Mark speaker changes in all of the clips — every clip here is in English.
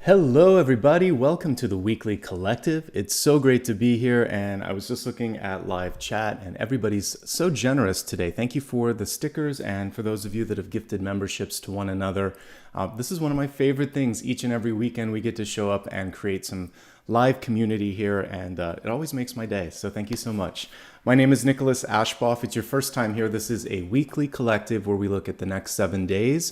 Speaker 1: Hello, everybody. Welcome to the Weekly Collective. It's so great to be here. And I was just looking at live chat, and everybody's so generous today. Thank you for the stickers, and for those of you that have gifted memberships to one another. This is one of my favorite things. Each and every weekend, we get to show up and create some live community here, and it always makes my day. So thank you so much. My name is Nicholas Ashbaugh. If it's your first time here, this is a weekly collective where we look at the next 7 days.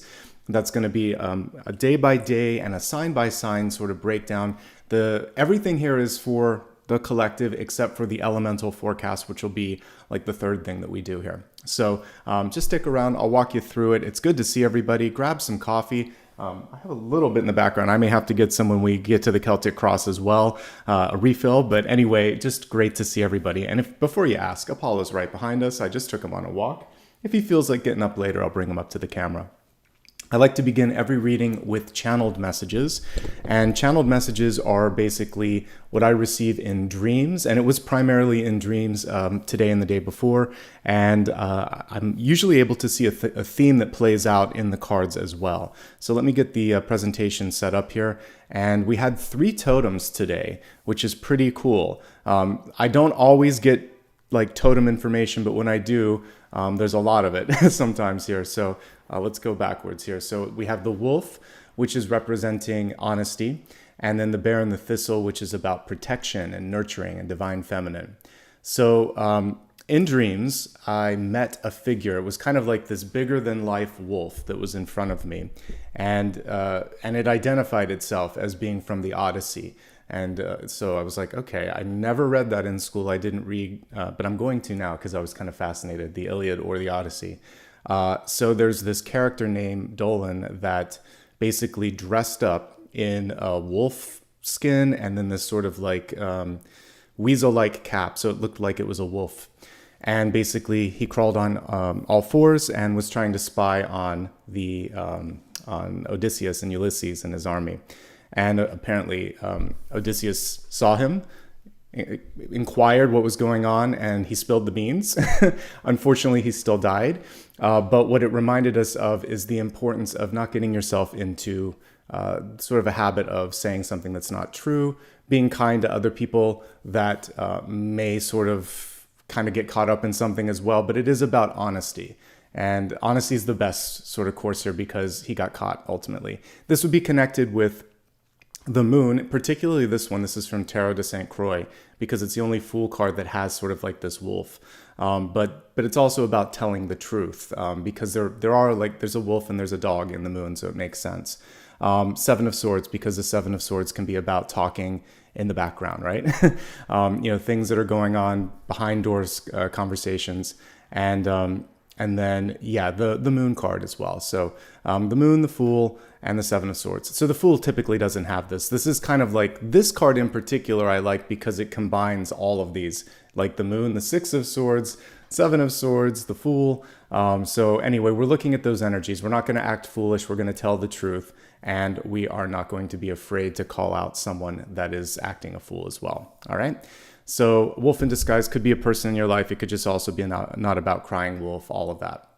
Speaker 1: That's going to be a day by day and a sign by sign sort of breakdown. Everything here is for the collective except for the elemental forecast, which will be like the third thing that we do here. So just stick around. I'll walk you through it. It's good to see everybody. Grab some coffee. I have a little bit in the background. I may have to get some when we get to the Celtic Cross as well, a refill. But anyway, just great to see everybody. And before you ask, Apollo's right behind us. I just took him on a walk. If he feels like getting up later, I'll bring him up to the camera. I like to begin every reading with channeled messages, and channeled messages are basically what I receive in dreams, and it was primarily in dreams today and the day before, and I'm usually able to see a theme that plays out in the cards as well. So let me get the presentation set up here, and we had 3 totems today, which is pretty cool. I don't always get like totem information, but when I do, there's a lot of it sometimes here. So let's go backwards here. So we have the wolf, which is representing honesty, and then the bear and the thistle, which is about protection and nurturing and divine feminine. So in dreams, I met a figure. It was kind of like this bigger than life wolf that was in front of me, and it identified itself as being from the Odyssey. And so I was like, okay, I never read that in school. I didn't read, but I'm going to now because I was kind of fascinated, the Iliad or the Odyssey. So there's this character named Dolan that basically dressed up in a wolf skin and then this sort of like weasel-like cap. So it looked like it was a wolf. And basically he crawled on all fours and was trying to spy on on Odysseus and Ulysses and his army. And apparently Odysseus saw him, inquired what was going on, and he spilled the beans. Unfortunately, he still died. But what it reminded us of is the importance of not getting yourself into sort of a habit of saying something that's not true, being kind to other people that may sort of kind of get caught up in something as well. But it is about honesty. And honesty is the best sort of course here because he got caught ultimately. This would be connected with the moon, particularly this one. This is from Tarot de St. Croix because it's the only Fool card that has sort of like this wolf. But it's also about telling the truth because there's a wolf and there's a dog in the moon, so it makes sense. 7 of Swords, because the 7 of Swords can be about talking in the background, right? Things that are going on behind doors, conversations, and then, the moon card as well. So the moon, the Fool, and the 7 of Swords. So the Fool typically doesn't have this. This is kind of like, this card in particular I like because it combines all of these, like the moon, the 6 of Swords, 7 of Swords, the Fool. So anyway, we're looking at those energies. We're not going to act foolish. We're going to tell the truth. And we are not going to be afraid to call out someone that is acting a fool as well. All right. So wolf in disguise could be a person in your life. It could just also be not about crying wolf, all of that.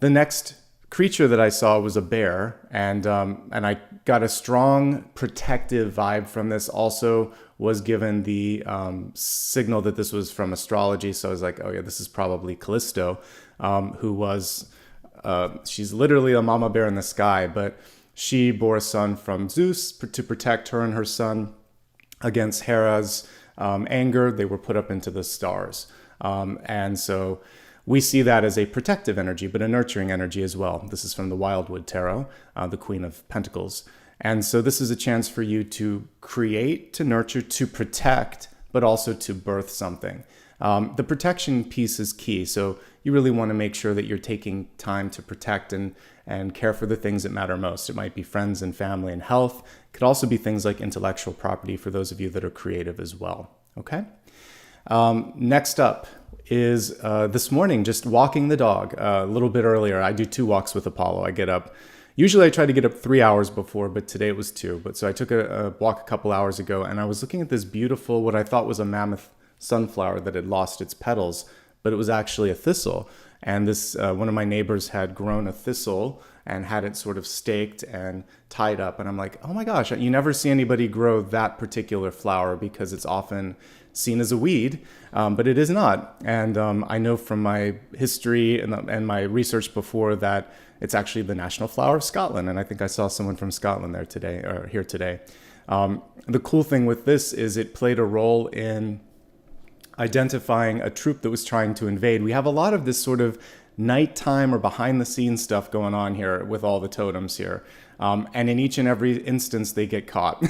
Speaker 1: The next creature that I saw was a bear, and I got a strong protective vibe from this. Also was given the signal that this was from astrology. So I was like, oh yeah, this is probably Callisto, who was, she's literally a mama bear in the sky, but she bore a son from Zeus to protect her and her son against Hera's anger. They were put up into the stars. And so we see that as a protective energy, but a nurturing energy as well. This is from the Wildwood Tarot, the Queen of Pentacles. And so this is a chance for you to create, to nurture, to protect, but also to birth something. The protection piece is key. So you really want to make sure that you're taking time to protect and care for the things that matter most. It might be friends and family and health. It could also be things like intellectual property for those of you that are creative as well. Okay. Next up is this morning, just walking the dog a little bit earlier. I do 2 walks with Apollo. I get up. Usually I try to get up 3 hours before, but today it was 2. So I took a walk a couple hours ago, and I was looking at this beautiful, what I thought was a mammoth sunflower that had lost its petals, but it was actually a thistle. And this one of my neighbors had grown a thistle and had it sort of staked and tied up. And I'm like, oh my gosh, you never see anybody grow that particular flower because it's often seen as a weed, but it is not. And I know from my history and my research before that it's actually the national flower of Scotland. And I think I saw someone from Scotland there today, or here today. The cool thing with this is it played a role in identifying a troop that was trying to invade. We have a lot of this sort of nighttime or behind the scenes stuff going on here with all the totems here. And in each and every instance, they get caught.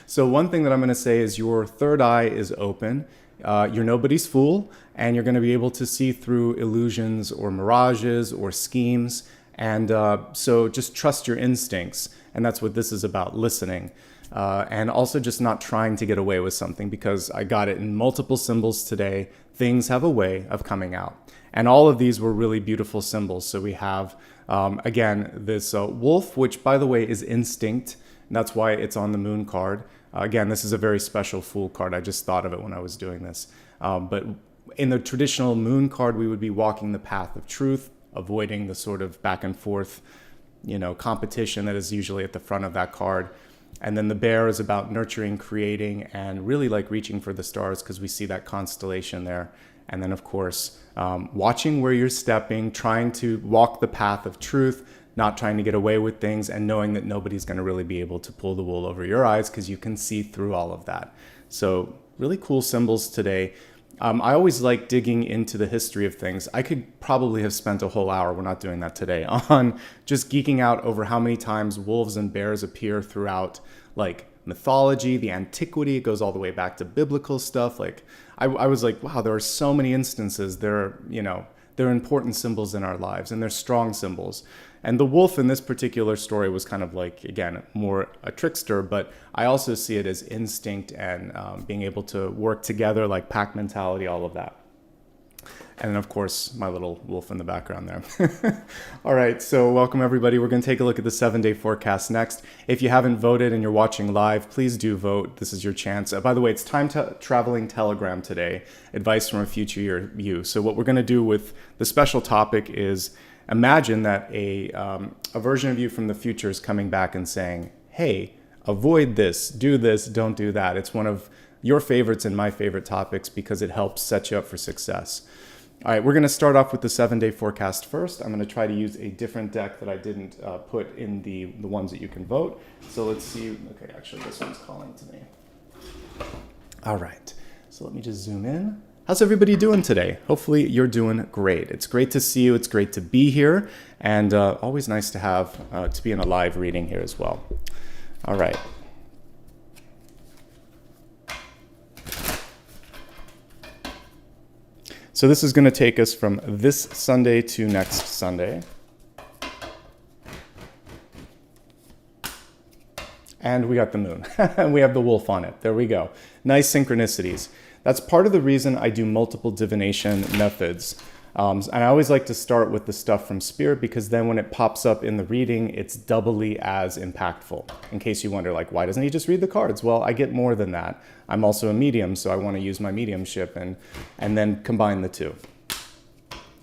Speaker 1: So one thing that I'm going to say is your third eye is open. You're nobody's fool, and you're going to be able to see through illusions or mirages or schemes. And so just trust your instincts. And that's what this is about, listening. And also just not trying to get away with something, because I got it in multiple symbols today. Things have a way of coming out. And all of these were really beautiful symbols. So we have, again, this wolf, which, by the way, is instinct. And that's why it's on the moon card. Again, this is a very special Fool card. I just thought of it when I was doing this. But in the traditional moon card, we would be walking the path of truth, avoiding the sort of back and forth, competition that is usually at the front of that card. And then the bear is about nurturing, creating, and really like reaching for the stars, because we see that constellation there. And then, of course, watching where you're stepping, trying to walk the path of truth, not trying to get away with things, and knowing that nobody's going to really be able to pull the wool over your eyes because you can see through all of that. So really cool symbols today. I always like digging into the history of things. I could probably have spent a whole hour, we're not doing that today, on just geeking out over how many times wolves and bears appear throughout like mythology, the antiquity. It goes all the way back to biblical stuff. Like I was like, wow, there are so many instances. They're important symbols in our lives, and they're strong symbols. And the wolf in this particular story was kind of like, again, more a trickster, but I also see it as instinct and being able to work together, like pack mentality, all of that. And then, of course, my little wolf in the background there. All right, so welcome, everybody. We're going to take a look at the 7-day forecast next. If you haven't voted and you're watching live, please do vote. This is your chance. By the way, it's time to traveling telegram today, advice from a future you. So what we're going to do with the special topic is imagine that a version of you from the future is coming back and saying, hey, avoid this, don't do that. It's one of your favorites and my favorite topics because it helps set you up for success. All right, we're going to start off with the 7-day forecast first. I'm going to try to use a different deck that I didn't put in the ones that you can vote. So let's see. Okay, actually, this one's calling to me. All right, so let me just zoom in. How's everybody doing today? Hopefully you're doing great. It's great to see you. It's great to be here. And always nice to have to be in a live reading here as well. All right. So this is going to take us from this Sunday to next Sunday. And we got the moon. And we have the wolf on it. There we go. Nice synchronicities. That's part of the reason I do multiple divination methods. And I always like to start with the stuff from Spirit, because then when it pops up in the reading, it's doubly as impactful. In case you wonder, like, why doesn't he just read the cards? Well, I get more than that. I'm also a medium, so I want to use my mediumship and then combine the two.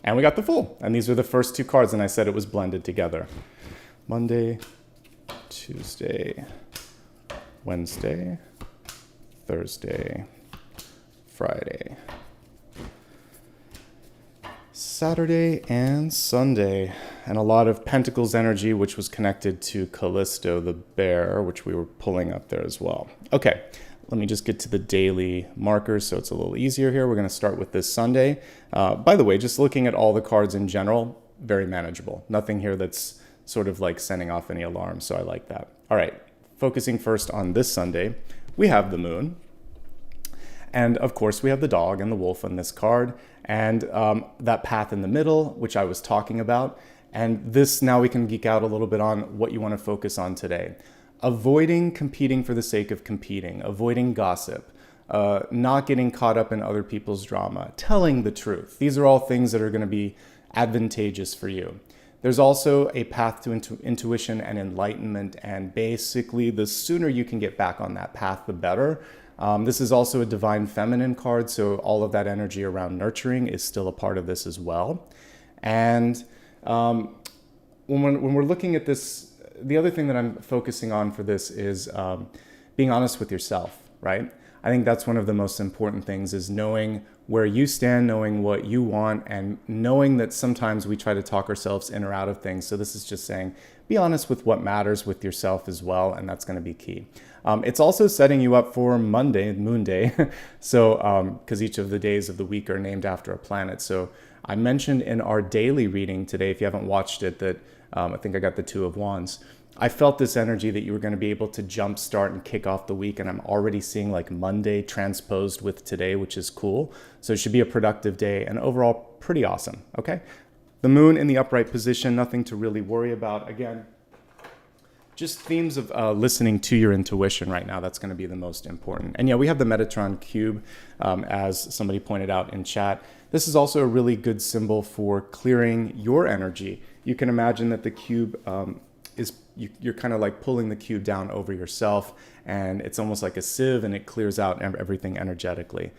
Speaker 1: And we got the Fool. And these are the first two cards, and I said it was blended together. Monday, Tuesday, Wednesday, Thursday, Friday, Saturday, and Sunday. And a lot of Pentacles energy, which was connected to Callisto, the bear, which we were pulling up there as well. Okay, let me just get to the daily markers so it's a little easier here. We're going to start with this Sunday. By the way, just looking at all the cards in general, very manageable. Nothing here that's sort of like sending off any alarms, so I like that. All right, focusing first on this Sunday, we have the moon. And of course, we have the dog and the wolf on this card, and that path in the middle, which I was talking about. And this, now we can geek out a little bit on what you want to focus on today. Avoiding competing for the sake of competing, avoiding gossip, not getting caught up in other people's drama, telling the truth. These are all things that are going to be advantageous for you. There's also a path to intuition and enlightenment, and basically the sooner you can get back on that path, the better. This is also a divine feminine card, so all of that energy around nurturing is still a part of this as well. And when we're looking at this, the other thing that I'm focusing on for this is being honest with yourself, right? I think that's one of the most important things, is knowing where you stand, knowing what you want, and knowing that sometimes we try to talk ourselves in or out of things. So this is just saying, be honest with what matters with yourself as well, and that's going to be key. It's also setting you up for Monday, Moon Day, so because each of the days of the week are named after a planet. So I mentioned in our daily reading today, if you haven't watched it, that I think I got the Two of Wands. I felt this energy that you were going to be able to jumpstart and kick off the week, and I'm already seeing like Monday transposed with today, which is cool. So it should be a productive day and overall pretty awesome, okay? The moon in the upright position, nothing to really worry about. Again, just themes of listening to your intuition right now. That's going to be the most important. And yeah, we have the Metatron cube, as somebody pointed out in chat. This is also a really good symbol for clearing your energy. You can imagine that the cube you're kind of like pulling the cube down over yourself, and it's almost like a sieve, and it clears out everything energetically.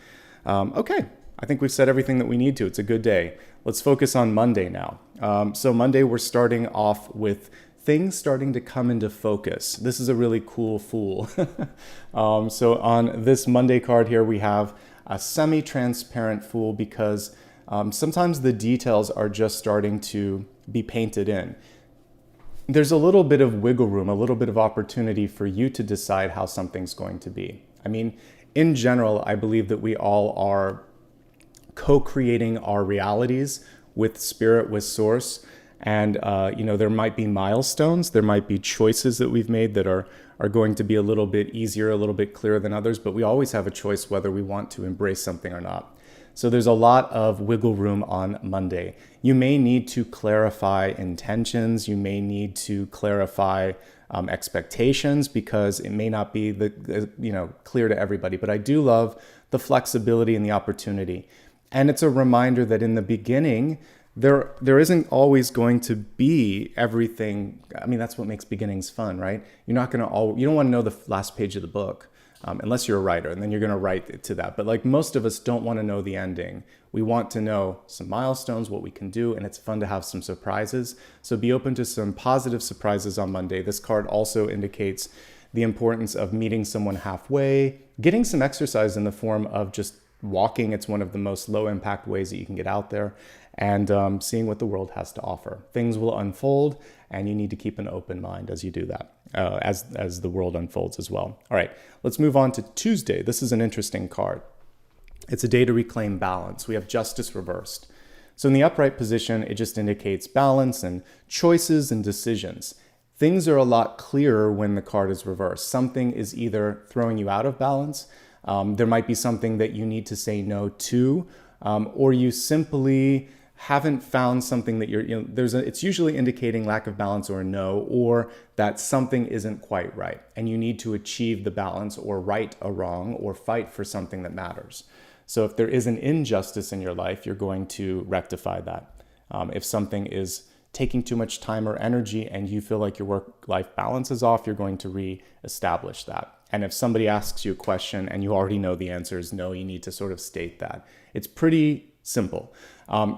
Speaker 1: Okay, I think we've said everything that we need to. It's a good day. Let's focus on Monday now. So Monday, we're starting off with things starting to come into focus. This is a really cool Fool. So on this Monday card here, we have a semi-transparent Fool, because sometimes the details are just starting to be painted in. There's a little bit of wiggle room, a little bit of opportunity for you to decide how something's going to be. I mean, in general, I believe that we all are co-creating our realities with spirit, with source. And, there might be milestones, there might be choices that we've made that are going to be a little bit easier, a little bit clearer than others, but we always have a choice whether we want to embrace something or not. So there's a lot of wiggle room on Monday. You may need to clarify intentions. You may need to clarify expectations, because it may not be clear to everybody. But I do love the flexibility and the opportunity. And it's a reminder that in the beginning, there isn't always going to be everything. I mean, that's what makes beginnings fun, right? You don't want to know the last page of the book. Unless you're a writer, and then you're going to write to that. But like most of us don't want to know the ending. We want to know some milestones, what we can do, and it's fun to have some surprises. So be open to some positive surprises on Monday. This card also indicates the importance of meeting someone halfway, getting some exercise in the form of just walking. It's one of the most low impact ways that you can get out there, and seeing what the world has to offer. Things will unfold, and you need to keep an open mind as you do that, as the world unfolds as well. All right, let's move on to Tuesday. This is an interesting card. It's a day to reclaim balance. We have Justice reversed. So in the upright position, it just indicates balance and choices and decisions. Things are a lot clearer when the card is reversed. Something is either throwing you out of balance, there might be something that you need to say no to, or you simply haven't found something that it's usually indicating lack of balance or no, or that something isn't quite right, and you need to achieve the balance or right a wrong or fight for something that matters. So if there is an injustice in your life, you're going to rectify that. If something is taking too much time or energy and you feel like your work-life balance is off, you're going to re-establish that. And if somebody asks you a question and you already know the answer is no, you need to sort of state that. It's pretty simple.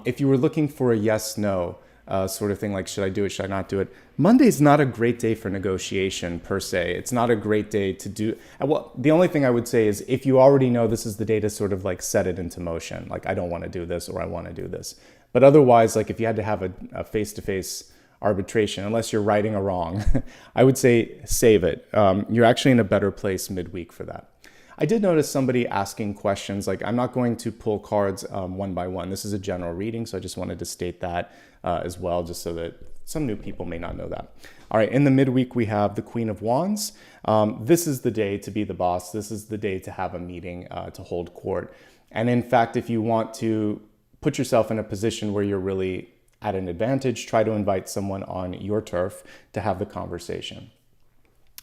Speaker 1: If you were looking for a yes-no sort of thing, like should I do it, should I not do it? Monday's not a great day for negotiation per se. It's not a great day to do. Well, the only thing I would say is if you already know this is the day to sort of like set it into motion, like I don't want to do this or I want to do this. But otherwise, like if you had to have a face-to-face arbitration, unless you're righting a wrong, I would say save it. You're actually in a better place midweek for that. I did notice somebody asking questions, like I'm not going to pull cards one by one. This is a general reading, so I just wanted to state that as well, just so that some new people may not know that. All right, in the midweek, we have the Queen of Wands. This is the day to be the boss. This is the day to have a meeting, to hold court. And in fact, if you want to put yourself in a position where you're really at an advantage, try to invite someone on your turf to have the conversation.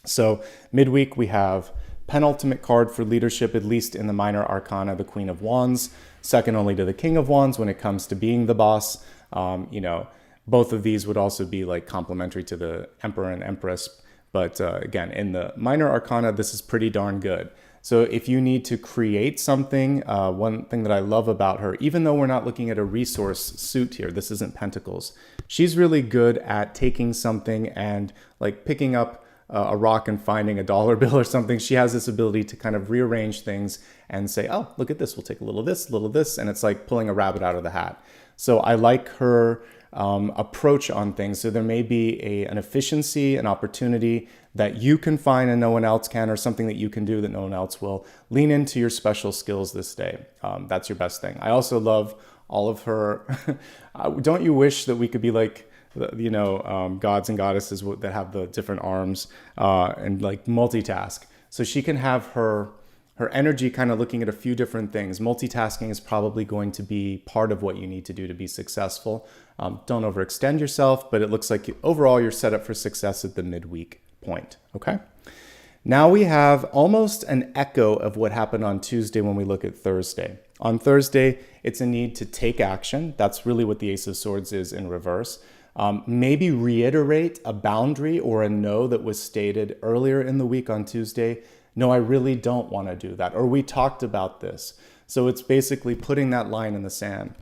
Speaker 1: So midweek, we have penultimate card for leadership, at least in the minor arcana, the Queen of Wands, second only to the King of Wands when it comes to being the boss. Both of these would also be like complementary to the Emperor and Empress. But again, in the minor arcana, this is pretty darn good. So if you need to create something, one thing that I love about her, even though we're not looking at a resource suit here, this isn't Pentacles, she's really good at taking something and like picking up a rock and finding a dollar bill or something. She has this ability to kind of rearrange things and say, oh, look at this, we'll take a little of this, and it's like pulling a rabbit out of the hat. So I like her approach on things. So there may be an efficiency, an opportunity that you can find and no one else can, or something that you can do that no one else will. Lean into your special skills this day. That's your best thing. I also love all of her. Don't you wish that we could be like, gods and goddesses that have the different arms and like multitask? So she can have her energy kind of looking at a few different things. Multitasking is probably going to be part of what you need to do to be successful. Don't overextend yourself, but it looks like overall you're set up for success at the midweek point, okay? Now we have almost an echo of what happened on Tuesday when we look at Thursday. On Thursday, it's a need to take action. That's really what the Ace of Swords is in reverse. Maybe reiterate a boundary or a no that was stated earlier in the week on Tuesday. No, I really don't want to do that. Or we talked about this. So it's basically putting that line in the sand.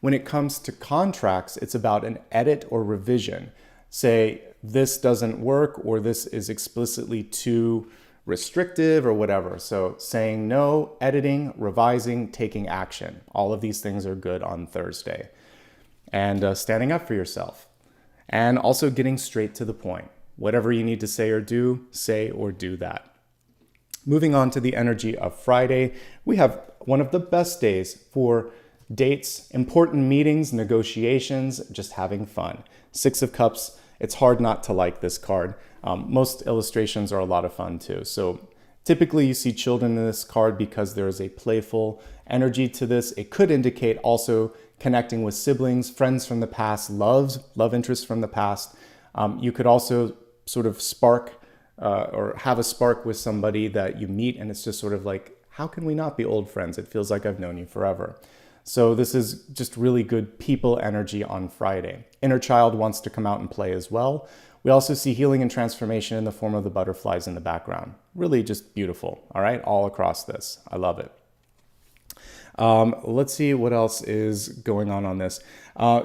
Speaker 1: When it comes to contracts, it's about an edit or revision. Say, this doesn't work, or this is explicitly too restrictive or whatever. So saying no, editing, revising, taking action. All of these things are good on Thursday. And standing up for yourself. And also getting straight to the point. Whatever you need to say or do that. Moving on to the energy of Friday, we have one of the best days for dates, important meetings, negotiations, just having fun. Six of Cups, it's hard not to like this card. Most illustrations are a lot of fun too. So typically you see children in this card because there is a playful energy to this. It could indicate also connecting with siblings, friends from the past, love interests from the past. You could also sort of spark or have a spark with somebody that you meet, and it's just sort of like, how can we not be old friends? It feels like I've known you forever. So this is just really good people energy on Friday. Inner child wants to come out and play as well. We also see healing and transformation in the form of the butterflies in the background. Really just beautiful, all right? All across this. I love it. Let's see what else is going on this.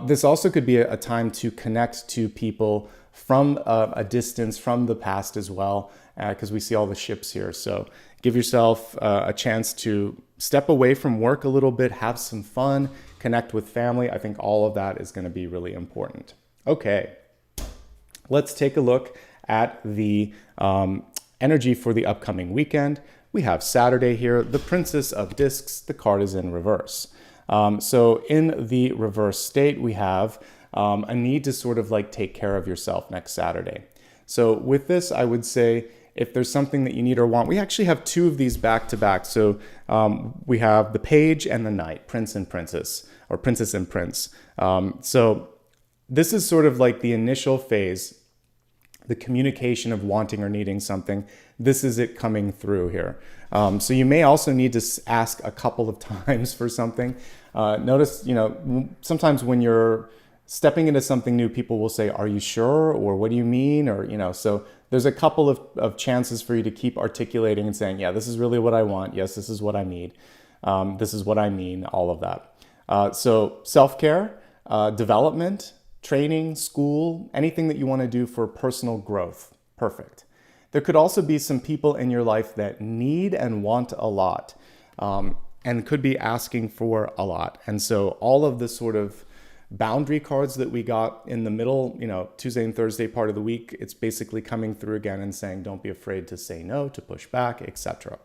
Speaker 1: This also could be a time to connect to people from a distance, from the past as well, because we see all the ships here. So give yourself a chance to step away from work a little bit, have some fun, connect with family. I think all of that is going to be really important. Okay, let's take a look at the energy for the upcoming weekend. We have Saturday here, the Princess of Discs. The card is in reverse. So in the reverse state, we have a need to sort of like take care of yourself next Saturday. So with this, I would say if there's something that you need or want, we actually have two of these back to back. So we have the Page and the Knight, Prince and Princess, or Princess and Prince. So this is sort of like the initial phase, the communication of wanting or needing something. This is it coming through here. So you may also need to ask a couple of times for something. Notice, sometimes when you're stepping into something new, people will say, are you sure? Or what do you mean? Or, so there's a couple of chances for you to keep articulating and saying, yeah, this is really what I want. Yes, this is what I need. This is what I mean, all of that. So self-care, development, training, school, anything that you want to do for personal growth. Perfect. There could also be some people in your life that need and want a lot, and could be asking for a lot. And so all of the sort of boundary cards that we got in the middle, Tuesday and Thursday part of the week, it's basically coming through again and saying, don't be afraid to say no, to push back, etc.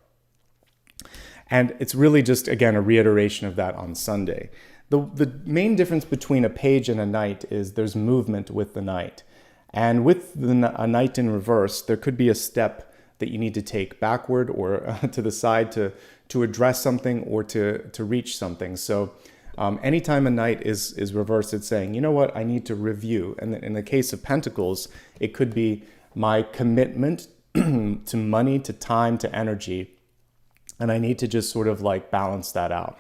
Speaker 1: And it's really just, again, a reiteration of that on Sunday. The main difference between a Page and a Knight is there's movement with the Knight. And with a Knight in reverse, there could be a step that you need to take backward or to the side to address something or to reach something. So anytime a Knight is reversed, it's saying, you know what, I need to review. And in the case of Pentacles, it could be my commitment to money, to time, to energy. And I need to just sort of like balance that out.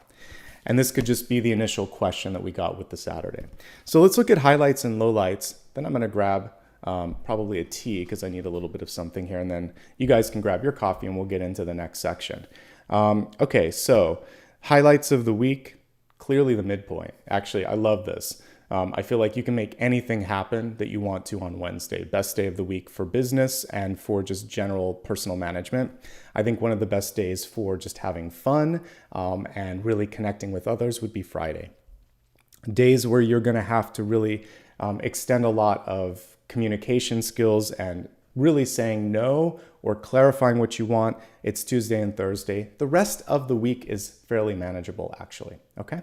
Speaker 1: And this could just be the initial question that we got with the Saturday. So let's look at highlights and lowlights. Then I'm going to grab probably a tea because I need a little bit of something here. And then you guys can grab your coffee and we'll get into the next section. Okay, so highlights of the week, clearly the midpoint. Actually, I love this. I feel like you can make anything happen that you want to on Wednesday. Best day of the week for business and for just general personal management. I think one of the best days for just having fun and really connecting with others would be Friday. Days where you're going to have to really extend a lot of communication skills and really saying no or clarifying what you want. It's Tuesday and Thursday. The rest of the week is fairly manageable, actually. Okay.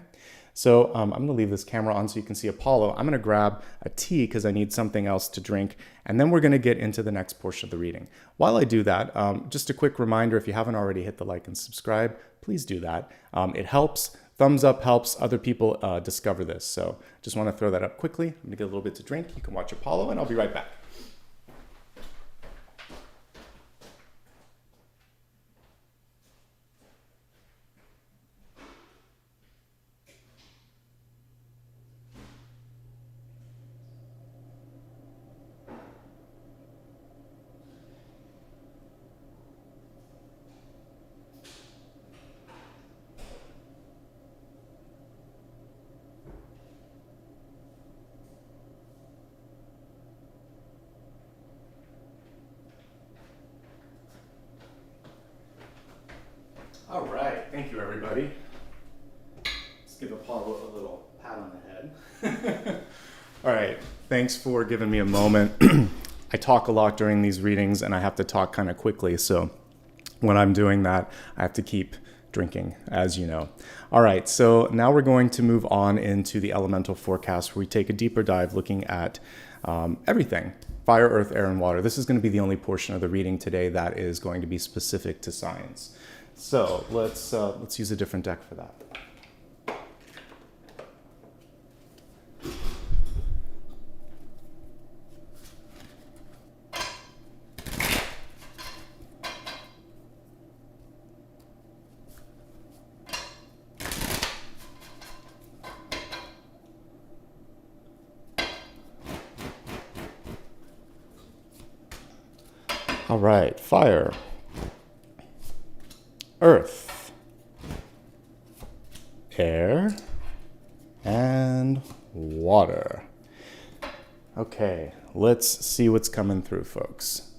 Speaker 1: So I'm going to leave this camera on so you can see Apollo. I'm going to grab a tea because I need something else to drink. And then we're going to get into the next portion of the reading. While I do that, just a quick reminder, if you haven't already hit the like and subscribe, please do that. It helps. Thumbs up helps other people discover this. So just want to throw that up quickly. I'm going to get a little bit to drink. You can watch Apollo and I'll be right back. All right, thank you everybody. Let's give Apollo a little pat on the head. All right, thanks for giving me a moment. I talk a lot during these readings and I have to talk kind of quickly. So when I'm doing that, I have to keep drinking, as you know. All right, so now we're going to move on into the elemental forecast where we take a deeper dive looking at everything. Fire, earth, air, and water. This is going to be the only portion of the reading today that is going to be specific to signs. So let's use a different deck for that. All right, fire, earth, air, and water. Okay, let's see what's coming through, folks.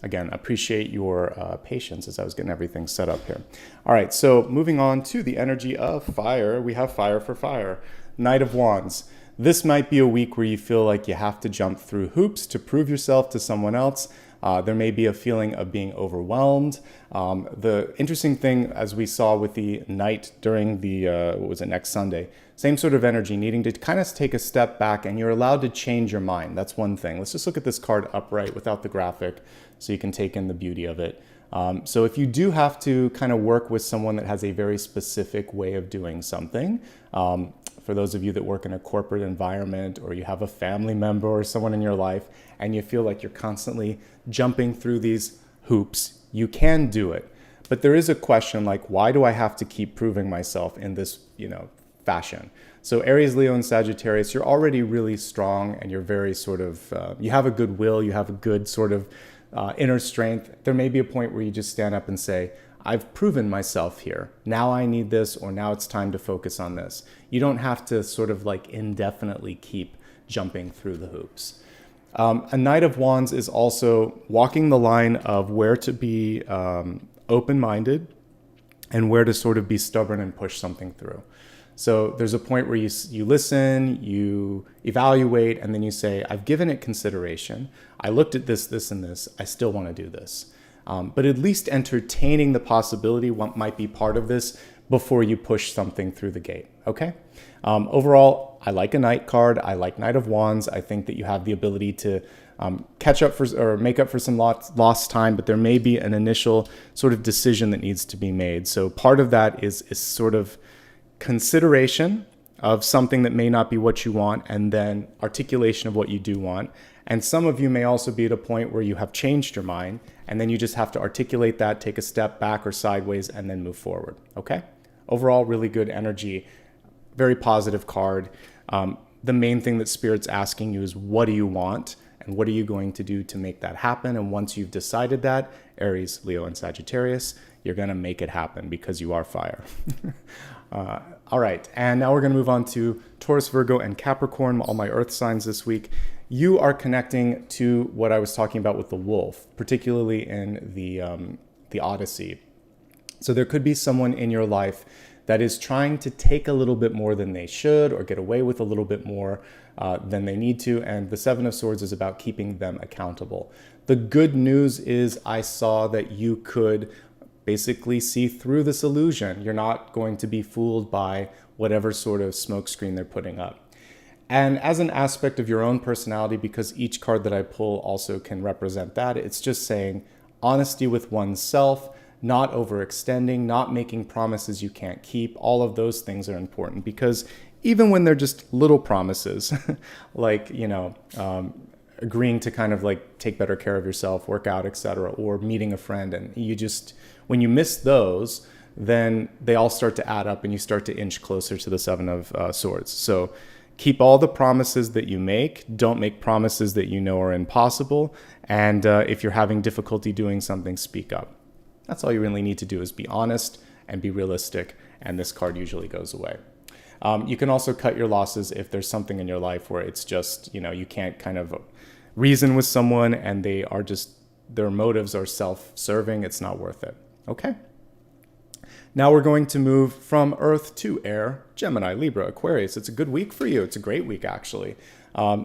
Speaker 1: Again, appreciate your patience as I was getting everything set up here. All right, so moving on to the energy of fire, we have fire for fire. Knight of Wands. This might be a week where you feel like you have to jump through hoops to prove yourself to someone else. There may be a feeling of being overwhelmed. The interesting thing, as we saw with the Knight during the, what was it, next Sunday, same sort of energy, needing to kind of take a step back, and you're allowed to change your mind. That's one thing. Let's just look at this card upright without the graphic so you can take in the beauty of it. So if you do have to kind of work with someone that has a very specific way of doing something, for those of you that work in a corporate environment or you have a family member or someone in your life and you feel like you're constantly jumping through these hoops, you can do it. But there is a question like, why do I have to keep proving myself in this, fashion? So Aries, Leo, and Sagittarius, you're already really strong and you're very sort of, you have a good will, you have a good sort of inner strength. There may be a point where you just stand up and say, I've proven myself here. Now I need this, or now it's time to focus on this. You don't have to sort of like indefinitely keep jumping through the hoops. A Knight of Wands is also walking the line of where to be open-minded and where to sort of be stubborn and push something through. So there's a point where you listen, you evaluate, and then you say, I've given it consideration. I looked at this, this, and this. I still want to do this. But at least entertaining the possibility what might be part of this before you push something through the gate, okay? Overall, I like a Knight card. I like Knight of Wands. I think that you have the ability to catch up for or make up for some lost time, but there may be an initial sort of decision that needs to be made. So part of that is sort of consideration of something that may not be what you want, and then articulation of what you do want. And some of you may also be at a point where you have changed your mind, and then you just have to articulate that, take a step back or sideways, and then move forward, okay? Overall, really good energy, very positive card. The main thing that Spirit's asking you is, what do you want? and what are you going to do to make that happen. And once you've decided that, Aries, Leo, and Sagittarius, you're going to make it happen because you are fire. All right, and now we're going to move on to Taurus, Virgo, and Capricorn, all my earth signs this week. You are connecting to what I was talking about with the wolf, particularly in the Odyssey. So there could be someone in your life that is trying to take a little bit more than they should or get away with a little bit more than they need to. And the Seven of Swords is about keeping them accountable. The good news is I saw that you could basically see through this illusion. You're not going to be fooled by whatever sort of smokescreen they're putting up. And as an aspect of your own personality, because each card that I pull also can represent that, it's just saying honesty with oneself, not overextending, not making promises you can't keep. All of those things are important because even when they're just little promises, like, agreeing to kind of like take better care of yourself, work out, etc., or meeting a friend, and you just, when you miss those, then they all start to add up and you start to inch closer to the Seven of Swords. So keep all the promises that you make. Don't make promises that you know are impossible. And if you're having difficulty doing something, speak up. That's all you really need to do, is be honest and be realistic, and this card usually goes away. You can also cut your losses if there's something in your life where it's just, you can't kind of reason with someone and their motives are self-serving. It's not worth it. Okay. Now we're going to move from Earth to Air, Gemini, Libra, Aquarius. It's a good week for you. It's a great week, actually.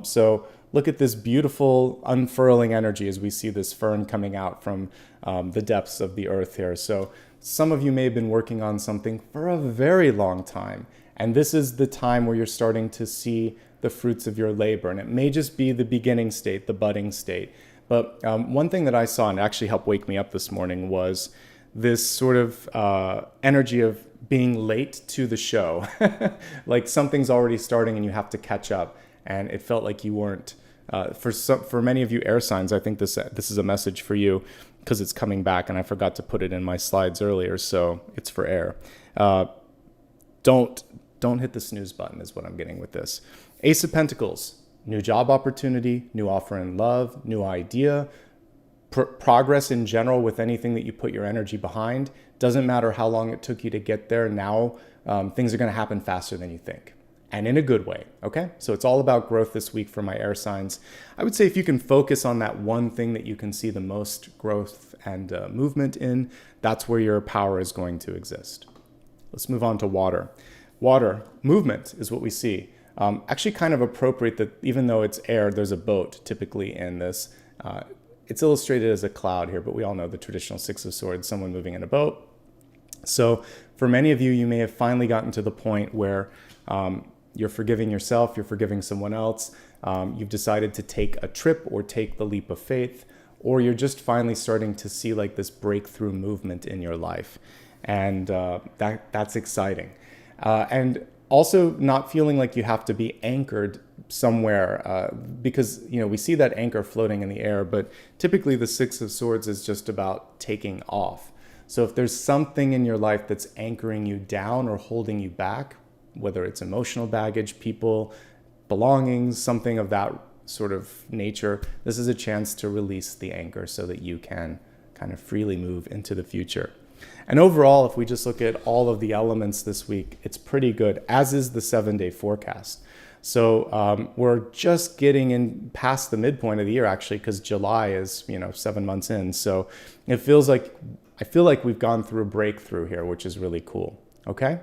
Speaker 1: So look at this beautiful unfurling energy as we see this fern coming out from the depths of the earth here. So some of you may have been working on something for a very long time, and this is the time where you're starting to see the fruits of your labor. And it may just be the beginning state, the budding state. But one thing that I saw and actually helped wake me up this morning was this sort of energy of being late to the show. Like something's already starting and you have to catch up. And it felt like you weren't. For many of you air signs, I think this is a message for you because it's coming back, and I forgot to put it in my slides earlier, so it's for air. Don't hit the snooze button is what I'm getting with this. Ace of Pentacles, new job opportunity, new offer in love, new idea, progress in general with anything that you put your energy behind. Doesn't matter how long it took you to get there. Now things are going to happen faster than you think. And in a good way, okay? So it's all about growth this week for my air signs. I would say if you can focus on that one thing that you can see the most growth and movement in, that's where your power is going to exist. Let's move on to water. Water, movement is what we see. Actually kind of appropriate that even though it's air, there's a boat typically in this. It's illustrated as a cloud here, but we all know the traditional Six of Swords, someone moving in a boat. So for many of you, you may have finally gotten to the point where you're forgiving yourself, you're forgiving someone else, you've decided to take a trip or take the leap of faith, or you're just finally starting to see like this breakthrough movement in your life. And that's exciting. And also not feeling like you have to be anchored somewhere because, we see that anchor floating in the air, but typically the Six of Swords is just about taking off. So if there's something in your life that's anchoring you down or holding you back, whether it's emotional baggage, people, belongings, something of that sort of nature, this is a chance to release the anchor so that you can kind of freely move into the future. And overall, if we just look at all of the elements this week, it's pretty good, as is the 7-day forecast. So we're just getting in past the midpoint of the year, actually, because July is, 7 months in. So I feel like we've gone through a breakthrough here, which is really cool. Okay.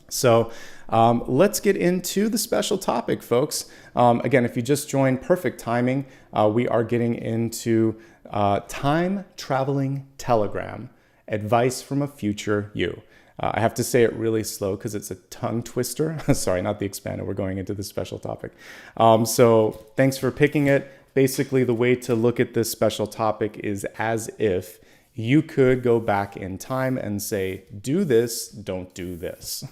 Speaker 1: So let's get into the special topic, folks. Again, if you just joined, perfect timing. We are getting into time traveling telegram, advice from a future you. I have to say it really slow because it's a tongue twister. Sorry, not the expander. We're going into the special topic. So thanks for picking it. Basically, the way to look at this special topic is as if you could go back in time and say, do this, don't do this.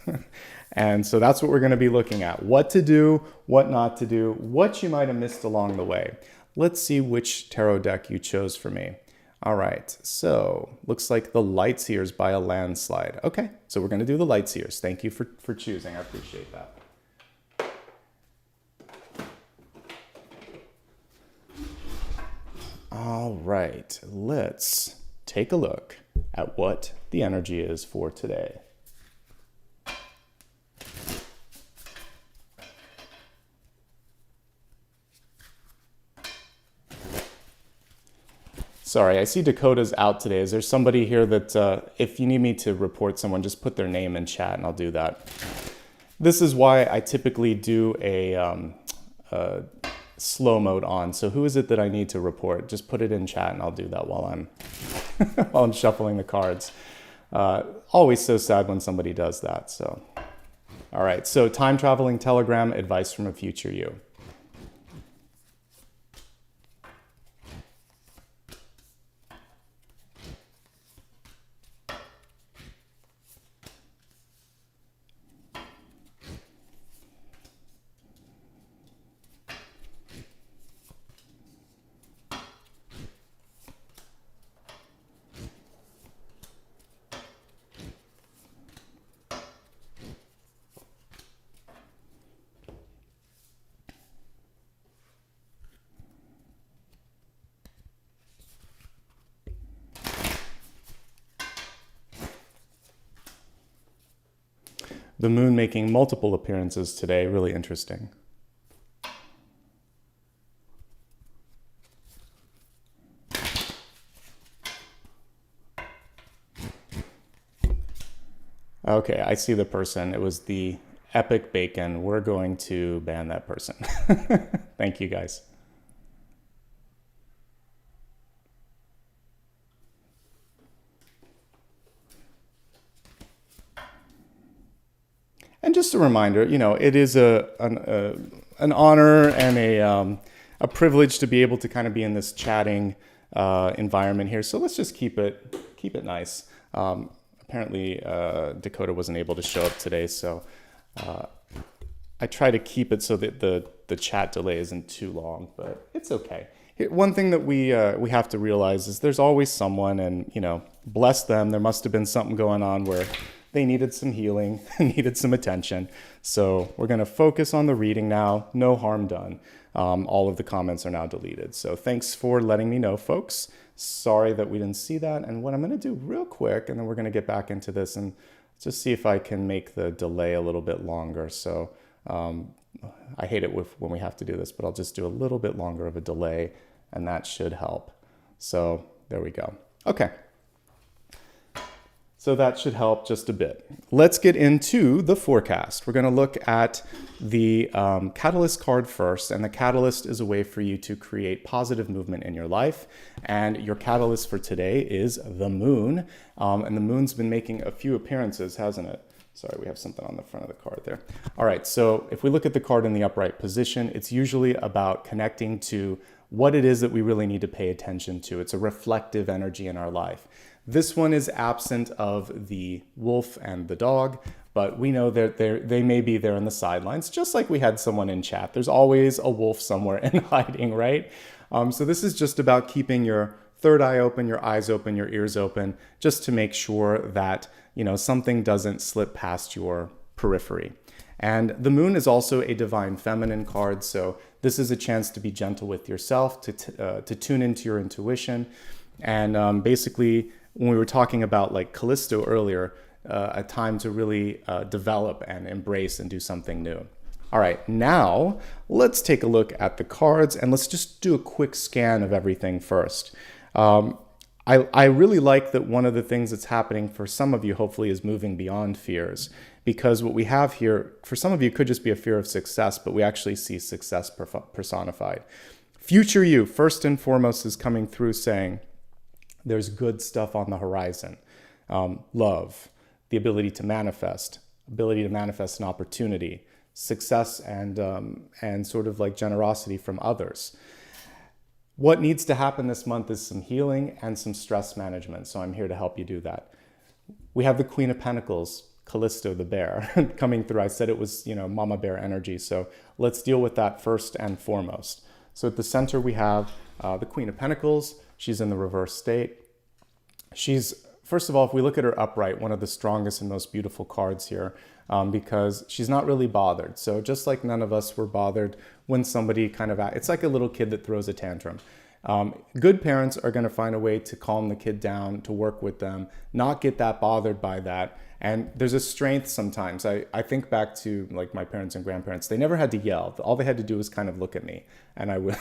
Speaker 1: And so that's what we're going to be looking at. What to do, what not to do, what you might have missed along the way. Let's see which tarot deck you chose for me. All right, so looks like the Lightseers by a landslide. Okay, so we're going to do the Lightseers. Thank you for choosing. I appreciate that. All right, let's take a look at what the energy is for today. Sorry, I see Dakota's out today. Is there somebody here that, if you need me to report someone, just put their name in chat and I'll do that. This is why I typically do a slow mode on. So who is it that I need to report? Just put it in chat and I'll do that while I'm while I'm shuffling the cards. Always so sad when somebody does that. So, all right. So time traveling telegram, advice from a future you. The moon making multiple appearances today, really interesting. Okay, I see the person. It was the epic bacon. We're going to ban that person. Thank you, guys. And just a reminder, you know, it is an honor and a privilege to be able to kind of be in this chatting environment here. So let's just keep it nice. Apparently, Dakota wasn't able to show up today, so I try to keep it so that the chat delay isn't too long, but it's okay. One thing that we have to realize is there's always someone, and you know, bless them. There must have been something going on where they needed some healing, needed some attention. So we're going to focus on the reading now. No harm done. All of the comments are now deleted. So thanks for letting me know, folks. Sorry that we didn't see that. And what I'm going to do real quick, and then we're going to get back into this and just see if I can make the delay a little bit longer. So I hate it when we have to do this, but I'll just do a little bit longer of a delay, and that should help. So there we go. Okay. So that should help just a bit. Let's get into the forecast. We're going to look at the catalyst card first, and the catalyst is a way for you to create positive movement in your life. And your catalyst for today is the moon. And the moon's been making a few appearances, hasn't it? Sorry, we have something on the front of the card there. All right, so if we look at the card in the upright position, it's usually about connecting to what it is that we really need to pay attention to. It's a reflective energy in our life. This one is absent of the wolf and the dog, but we know that they may be there in the sidelines, just like we had someone in chat. There's always a wolf somewhere in hiding, right? So this is just about keeping your third eye open, your eyes open, your ears open, just to make sure that, you know, something doesn't slip past your periphery. And the moon is also a divine feminine card, so this is a chance to be gentle with yourself, to tune into your intuition, and basically, when we were talking about like Callisto earlier, a time to really develop and embrace and do something new. All right, now let's take a look at the cards and let's just do a quick scan of everything first. I really like that one of the things that's happening for some of you, hopefully, is moving beyond fears, because what we have here, for some of you, could just be a fear of success, but we actually see success personified. Future you, first and foremost, is coming through saying, there's good stuff on the horizon. Love, the ability to manifest an opportunity, success, and sort of like generosity from others. What needs to happen this month is some healing and some stress management. So I'm here to help you do that. We have the Queen of Pentacles, Callisto the bear, coming through. I said it was, you know, mama bear energy. So let's deal with that first and foremost. So at the center, we have the Queen of Pentacles. She's in the reverse state. She's, first of all, if we look at her upright, one of the strongest and most beautiful cards here, because she's not really bothered. So just like none of us were bothered when somebody kind of, it's like a little kid that throws a tantrum. Good parents are going to find a way to calm the kid down, to work with them, not get that bothered by that. And there's a strength sometimes. I think back to like my parents and grandparents. They never had to yell. All they had to do was kind of look at me. And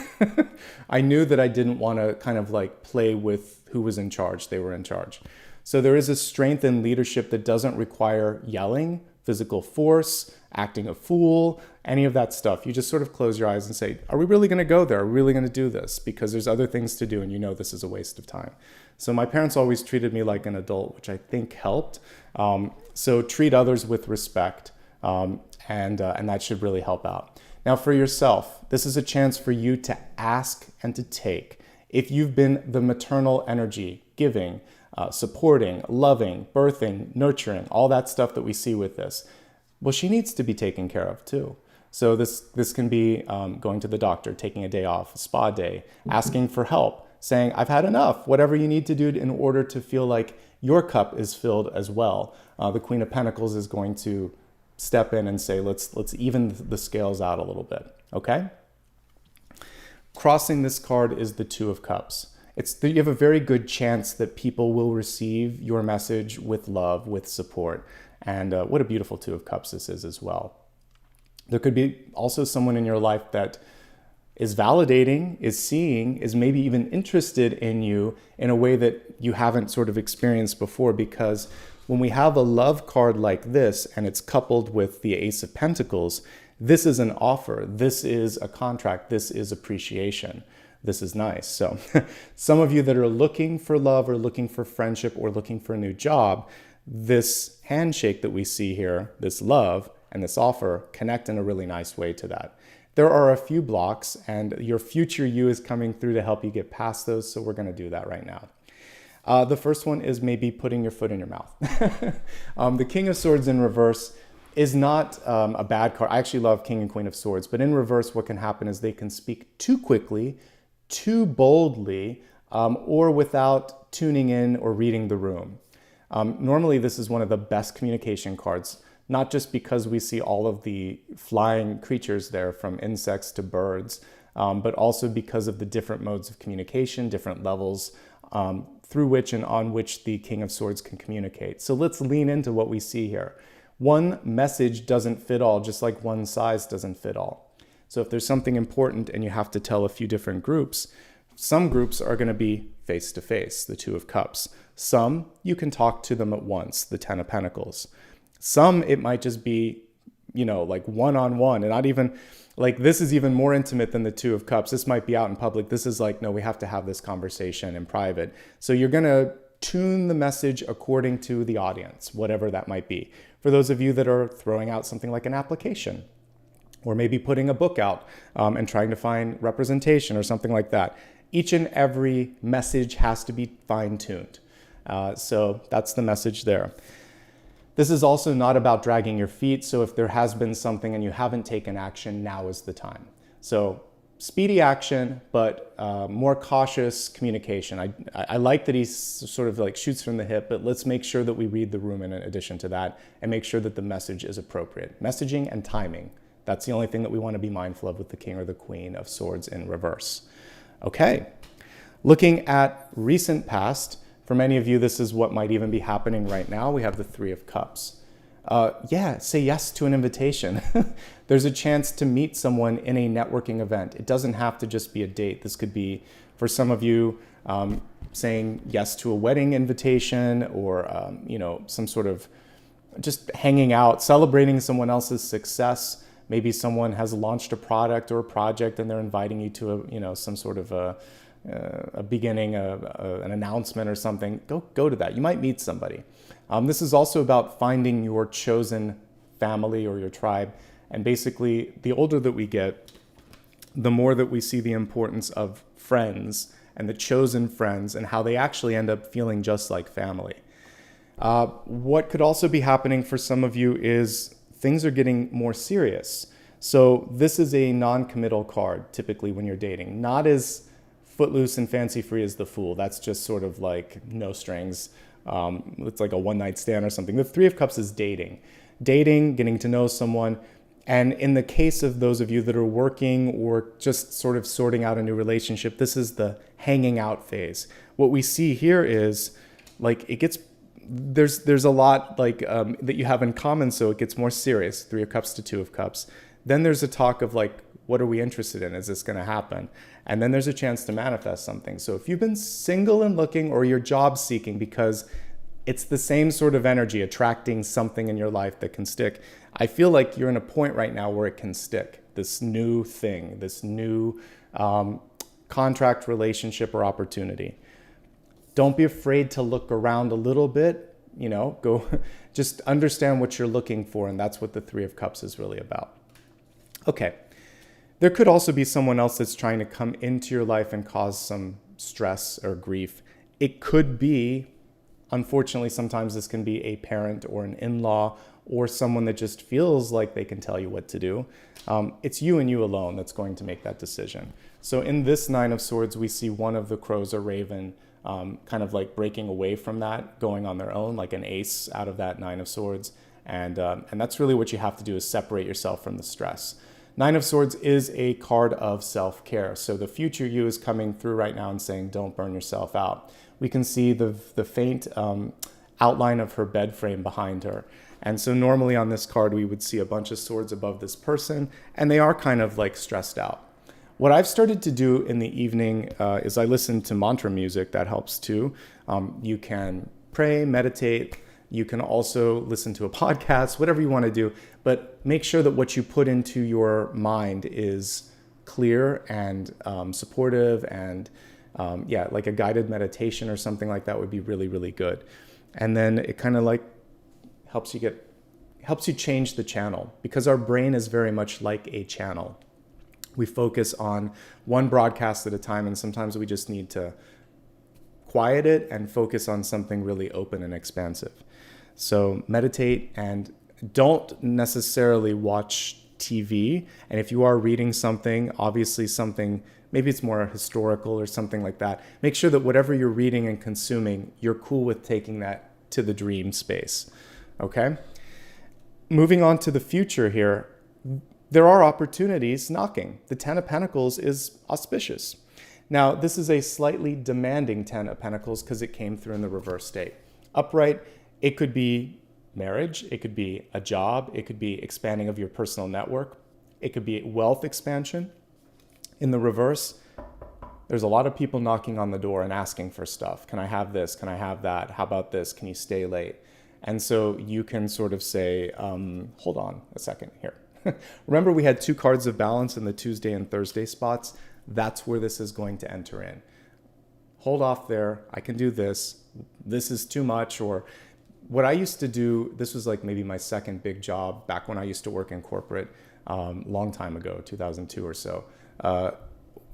Speaker 1: I knew that I didn't want to kind of like play with who was in charge. They were in charge. So there is a strength in leadership that doesn't require yelling, physical force, acting a fool, any of that stuff. You just sort of close your eyes and say, are we really going to go there? Are we really going to do this? Because there's other things to do and you know this is a waste of time. So my parents always treated me like an adult, which I think helped. So treat others with respect, and that should really help out. Now for yourself, this is a chance for you to ask and to take. If you've been the maternal energy, giving, supporting, loving, birthing, nurturing, all that stuff that we see with this, well, she needs to be taken care of too. So this can be going to the doctor, taking a day off, a spa day, asking for help, saying, I've had enough, whatever you need to do in order to feel like your cup is filled as well. The Queen of Pentacles is going to step in and say, let's even the scales out a little bit, okay? Crossing this card is the Two of Cups. You have a very good chance that people will receive your message with love, with support. And what a beautiful Two of Cups this is as well. There could be also someone in your life that is validating, is seeing, is maybe even interested in you in a way that you haven't sort of experienced before, because when we have a love card like this and it's coupled with the Ace of Pentacles, this is an offer, this is a contract, this is appreciation. This is nice. So some of you that are looking for love or looking for friendship or looking for a new job, this handshake that we see here, this love and this offer, connect in a really nice way to that. There are a few blocks and your future you is coming through to help you get past those. So we're going to do that right now. The first one is maybe putting your foot in your mouth. The King of Swords in reverse is not a bad card. I actually love King and Queen of Swords, but in reverse, what can happen is they can speak too quickly, too boldly, or without tuning in or reading the room. Normally, this is one of the best communication cards, not just because we see all of the flying creatures there from insects to birds, but also because of the different modes of communication, different levels through which and on which the King of Swords can communicate. So let's lean into what we see here. One message doesn't fit all, just like one size doesn't fit all. So if there's something important and you have to tell a few different groups, some groups are going to be face-to-face, the Two of Cups. Some, you can talk to them at once, the Ten of Pentacles. Some, it might just be, like one-on-one, and not even, like this is even more intimate than the Two of Cups. This might be out in public. This is like, no, we have to have this conversation in private. So you're going to tune the message according to the audience, whatever that might be. For those of you that are throwing out something like an application, or maybe putting a book out and trying to find representation or something like that, each and every message has to be fine-tuned. So that's the message there. This is also not about dragging your feet. So if there has been something and you haven't taken action, now is the time. So speedy action, but more cautious communication. I like that he sort of like shoots from the hip, but let's make sure that we read the room in addition to that and make sure that the message is appropriate. Messaging and timing. That's the only thing that we want to be mindful of with the King or the Queen of Swords in reverse. Okay, looking at recent past, for many of you, this is what might even be happening right now. We have the Three of Cups. Say yes to an invitation. There's a chance to meet someone in a networking event. It doesn't have to just be a date. This could be, for some of you, saying yes to a wedding invitation or, some sort of just hanging out, celebrating someone else's success. Maybe someone has launched a product or a project and they're inviting you to some sort of a beginning, an announcement or something. Go to that. You might meet somebody. This is also about finding your chosen family or your tribe. And basically, the older that we get, the more that we see the importance of friends and the chosen friends and how they actually end up feeling just like family. What could also be happening for some of you is things are getting more serious. So this is a non-committal card, typically when you're dating. Not as footloose and fancy-free as the Fool. That's just sort of like no strings. It's like a one-night stand or something. The Three of Cups is dating. Dating, getting to know someone. And in the case of those of you that are working or just sort of sorting out a new relationship, this is the hanging out phase. What we see here is like there's a lot like that you have in common, so it gets more serious, 3 of Cups to 2 of Cups. Then there's a talk of like, what are we interested in? Is this going to happen? And then there's a chance to manifest something. So if you've been single and looking, or you're job seeking, because it's the same sort of energy, attracting something in your life that can stick, I feel like you're in a point right now where it can stick. This new thing, this new contract, relationship, or opportunity. Don't be afraid to look around a little bit, go just understand what you're looking for. And that's what the 3 of Cups is really about. Okay. There could also be someone else that's trying to come into your life and cause some stress or grief. It could be, unfortunately, sometimes this can be a parent or an in-law or someone that just feels like they can tell you what to do. It's you and you alone that's going to make that decision. So in this 9 of Swords, we see one of the crows or raven kind of like breaking away from that, going on their own, like an ace out of that 9 of Swords. And that's really what you have to do, is separate yourself from the stress. 9 of Swords is a card of self-care. So the future you is coming through right now and saying, don't burn yourself out. We can see the faint outline of her bed frame behind her. And so normally on this card, we would see a bunch of swords above this person, and they are kind of like stressed out. What I've started to do in the evening is I listen to mantra music. That helps too. You can pray, meditate. You can also listen to a podcast, whatever you want to do, but make sure that what you put into your mind is clear and supportive, and like a guided meditation or something like that would be really, really good. And then it kind of like helps you change the channel, because our brain is very much like a channel. We focus on one broadcast at a time, and sometimes we just need to quiet it and focus on something really open and expansive. So meditate, and don't necessarily watch TV. And if you are reading something, obviously something, maybe it's more historical or something like that, make sure that whatever you're reading and consuming, you're cool with taking that to the dream space. Okay? Moving on to the future here, there are opportunities knocking. The 10 of Pentacles is auspicious. Now, this is a slightly demanding 10 of Pentacles because it came through in the reverse state. Upright, it could be marriage, it could be a job, it could be expanding of your personal network, it could be wealth expansion. In the reverse, there's a lot of people knocking on the door and asking for stuff. Can I have this? Can I have that? How about this? Can you stay late? And so you can sort of say, hold on a second here. Remember, we had 2 cards of balance in the Tuesday and Thursday spots. That's where this is going to enter in. Hold off there. I can do this. This is too much. Or what I used to do, this was like maybe my second big job back when I used to work in corporate, long time ago, 2002 or so.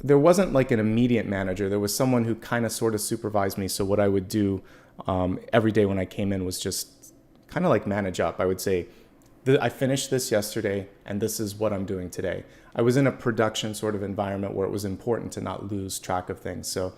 Speaker 1: There wasn't like an immediate manager. There was someone who kind of sort of supervised me. So what I would do every day when I came in was just kind of like manage up. I would say, I finished this yesterday, and this is what I'm doing today. I was in a production sort of environment where it was important to not lose track of things. So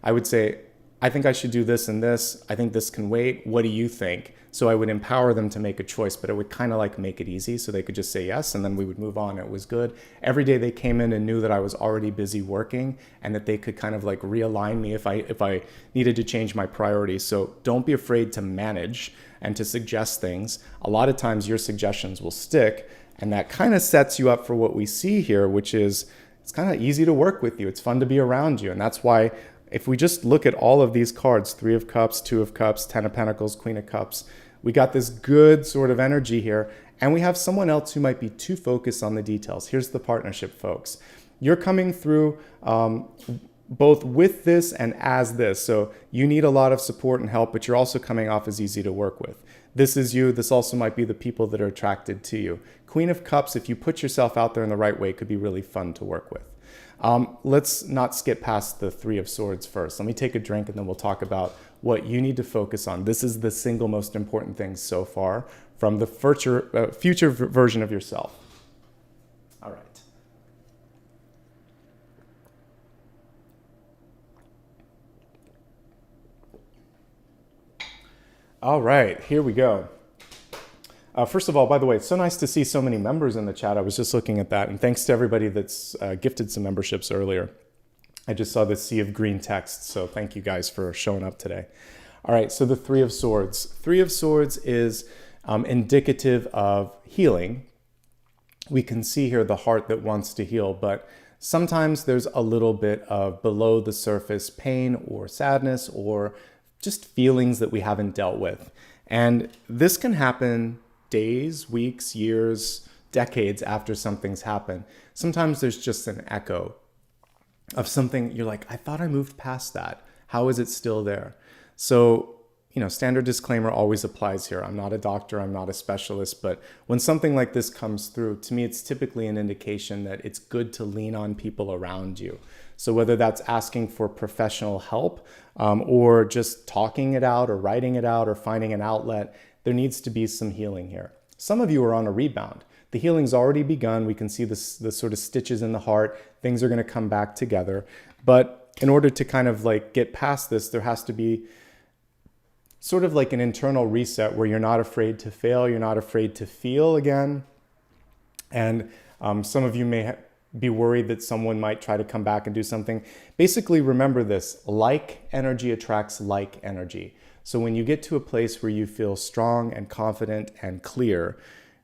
Speaker 1: I would say, I think I should do this and this. I think this can wait. What do you think? So I would empower them to make a choice, but it would kind of like make it easy so they could just say yes, and then we would move on. It was good. Every day they came in and knew that I was already busy working, and that they could kind of like realign me if I needed to change my priorities. So don't be afraid to manage and to suggest things. A lot of times your suggestions will stick, and that kind of sets you up for what we see here, which is it's kind of easy to work with you. It's fun to be around you. And that's why if we just look at all of these cards, 3 of Cups, 2 of Cups, 10 of Pentacles, Queen of Cups, we got this good sort of energy here. And we have someone else who might be too focused on the details. Here's the partnership, folks. You're coming through both with this and as this. So you need a lot of support and help, but you're also coming off as easy to work with. This is you. This also might be the people that are attracted to you. Queen of Cups, if you put yourself out there in the right way, could be really fun to work with. Let's not skip past the 3 of Swords first. Let me take a drink, and then we'll talk about what you need to focus on. This is the single most important thing so far from the future version of yourself. All right. All right, here we go. First of all, by the way, it's so nice to see so many members in the chat. I was just looking at that. And thanks to everybody that's gifted some memberships earlier. I just saw this sea of green text. So thank you guys for showing up today. All right, so the Three of Swords. Three of Swords is indicative of healing. We can see here the heart that wants to heal, but sometimes there's a little bit of below the surface pain or sadness or just feelings that we haven't dealt with. And this can happen days, weeks, years, decades after something's happened. Sometimes there's just an echo of something you're like, I thought I moved past that. How is it still there? So, standard disclaimer always applies here. I'm not a doctor, I'm not a specialist, but when something like this comes through, to me, it's typically an indication that it's good to lean on people around you. So whether that's asking for professional help or just talking it out or writing it out or finding an outlet, there needs to be some healing here. Some of you are on a rebound. The healing's already begun. We can see the sort of stitches in the heart. Things are going to come back together. But in order to kind of like get past this, there has to be sort of like an internal reset where you're not afraid to fail, you're not afraid to feel again. And some of you may be worried that someone might try to come back and do something. Basically, remember this, like energy attracts like energy. So when you get to a place where you feel strong and confident and clear,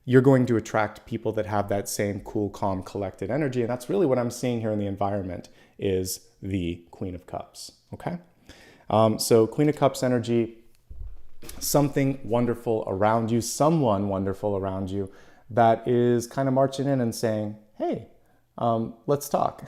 Speaker 1: you're going to attract people that have that same cool, calm, collected energy. And that's really what I'm seeing here in the environment is the Queen of Cups, okay? So Queen of Cups energy, something wonderful around you, someone wonderful around you that is kind of marching in and saying, hey, let's talk.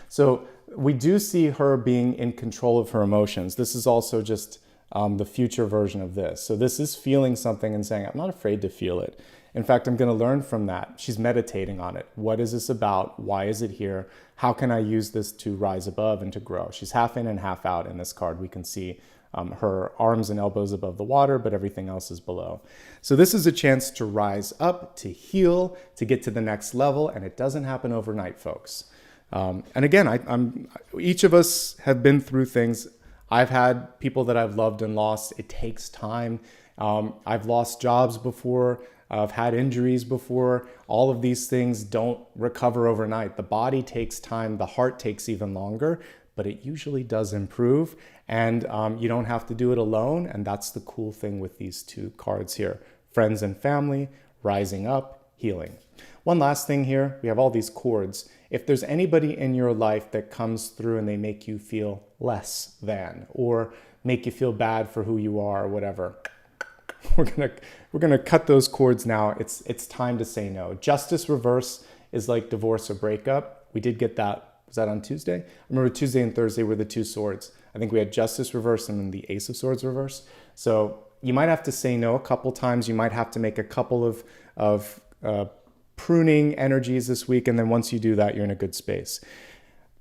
Speaker 1: So we do see her being in control of her emotions. This is also just the future version of this. So this is feeling something and saying, I'm not afraid to feel it. In fact, I'm going to learn from that. She's meditating on it. What is this about? Why is it here? How can I use this to rise above and to grow? She's half in and half out in this card. We can see her arms and elbows above the water, but everything else is below. So this is a chance to rise up, to heal, to get to the next level, and it doesn't happen overnight, folks. And again, each of us have been through things. I've had people that I've loved and lost. It takes time. I've lost jobs before. I've had injuries before. All of these things don't recover overnight. The body takes time. The heart takes even longer, but it usually does improve. And you don't have to do it alone. And that's the cool thing with these two cards here. Friends and family, rising up, healing. One last thing here, we have all these cords. If there's anybody in your life that comes through and they make you feel less than, or make you feel bad for who you are or whatever, we're gonna cut those cords now. It's time to say no. Justice reverse is like divorce or breakup. We did get that. Was that on Tuesday? I remember Tuesday and Thursday were the two swords. I think we had Justice reverse and then the Ace of Swords reverse. So you might have to say no a couple times. You might have to make a couple of pruning energies this week. And then once you do that, you're in a good space.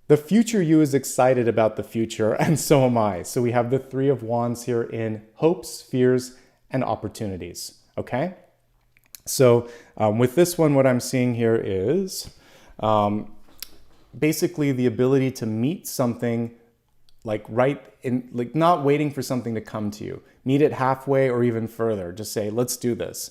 Speaker 1: The future you is excited about the future, and so am I. So we have the Three of Wands here in hopes, fears, and opportunities, okay? So with this one, what I'm seeing here is basically the ability to meet something like right in, like not waiting for something to come to you. Meet it halfway or even further. Just say, let's do this.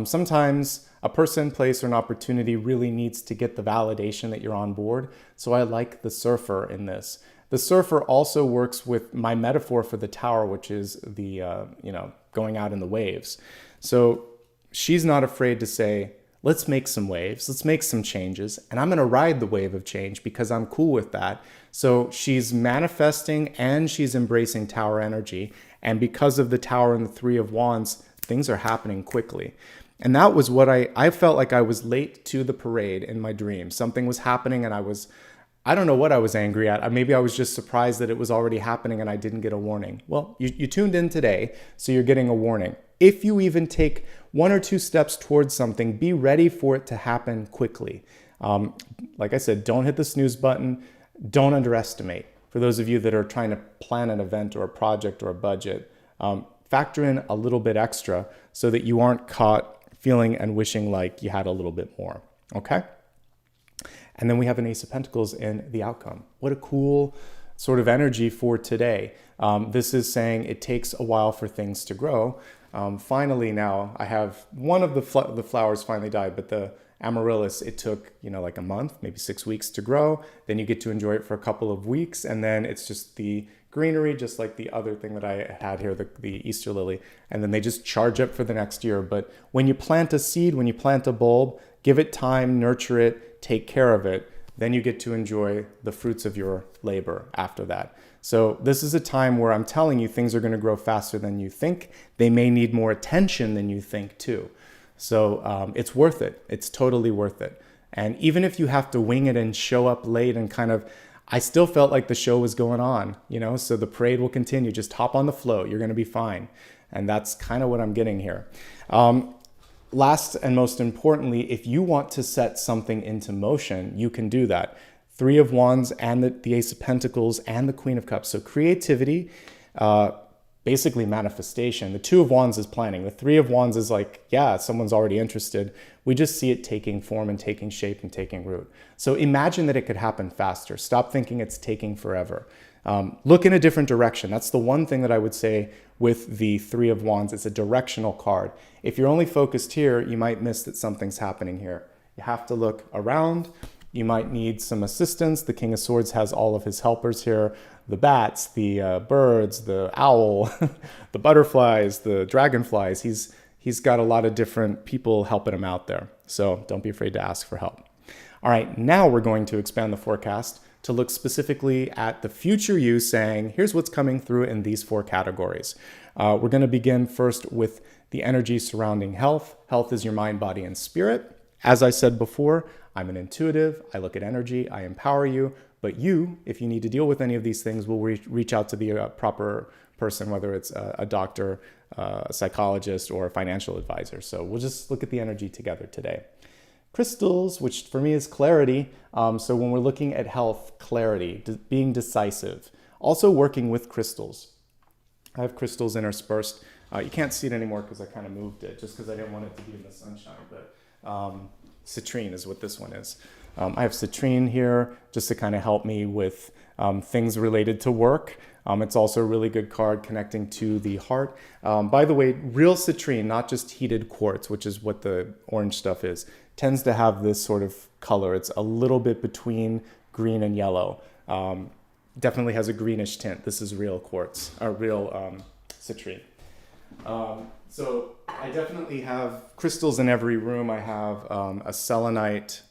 Speaker 1: Sometimes a person, place, or an opportunity really needs to get the validation that you're on board. So I like the surfer in this. The surfer also works with my metaphor for the tower, which is the, going out in the waves. So she's not afraid to say, let's make some waves, let's make some changes, and I'm gonna ride the wave of change because I'm cool with that. So she's manifesting and she's embracing tower energy. And because of the tower and the Three of Wands, things are happening quickly. And that was what I felt like I was late to the parade in my dream. Something was happening and I don't know what I was angry at. Maybe I was just surprised that it was already happening and I didn't get a warning. Well, you tuned in today, so you're getting a warning. If you even take one or two steps towards something, be ready for it to happen quickly. Like I said, don't hit the snooze button. Don't underestimate. For those of you that are trying to plan an event or a project or a budget, factor in a little bit extra so that you aren't caught feeling and wishing like you had a little bit more, okay? And then we have an Ace of Pentacles in the outcome. What a cool sort of energy for today. This is saying it takes a while for things to grow. Finally now I have one of the flowers finally died, but the amaryllis, it took, like a month, maybe 6 weeks to grow. Then you get to enjoy it for a couple of weeks, and then it's just the greenery, just like the other thing that I had here, the Easter lily. And then they just charge up for the next year. But when you plant a seed, when you plant a bulb, give it time, nurture it, take care of it, then you get to enjoy the fruits of your labor after that. So this is a time where I'm telling you things are going to grow faster than you think. They may need more attention than you think too. So it's worth it. It's totally worth it. And even if you have to wing it and show up late and I still felt like the show was going on, so the parade will continue. Just hop on the float. You're going to be fine. And that's kind of what I'm getting here. Last and most importantly, if you want to set something into motion, you can do that. Three of Wands and the Ace of Pentacles and the Queen of Cups. So creativity, basically manifestation. The Two of Wands is planning. The Three of Wands is like, yeah, someone's already interested. We just see it taking form and taking shape and taking root. So imagine that it could happen faster. Stop thinking it's taking forever. Look in a different direction. That's the one thing that I would say with the Three of Wands. It's a directional card. If you're only focused here, you might miss that something's happening here. You have to look around. You might need some assistance. The King of Swords has all of his helpers here. The bats, the birds, the owl, the butterflies, the dragonflies. He's got a lot of different people helping him out there. So don't be afraid to ask for help. All right, now we're going to expand the forecast to look specifically at the future you, saying, here's what's coming through in these 4 categories. We're going to begin first with the energy surrounding health. Health is your mind, body, and spirit. As I said before, I'm an intuitive. I look at energy. I empower you. But you, if you need to deal with any of these things, will reach out to the proper person, whether it's a doctor, a psychologist, or a financial advisor. So we'll just look at the energy together today. Crystals, which for me is clarity. So when we're looking at health, clarity, being decisive. Also working with crystals. I have crystals interspersed. You can't see it anymore because I kind of moved it just because I didn't want it to be in the sunshine. But citrine is what this one is. I have citrine here just to kind of help me with things related to work. It's also a really good card connecting to the heart. By the way, real citrine, not just heated quartz, which is what the orange stuff is, tends to have this sort of color. It's a little bit between green and yellow. Definitely has a greenish tint. This is real quartz, or real citrine. So I definitely have crystals in every room. I have a selenite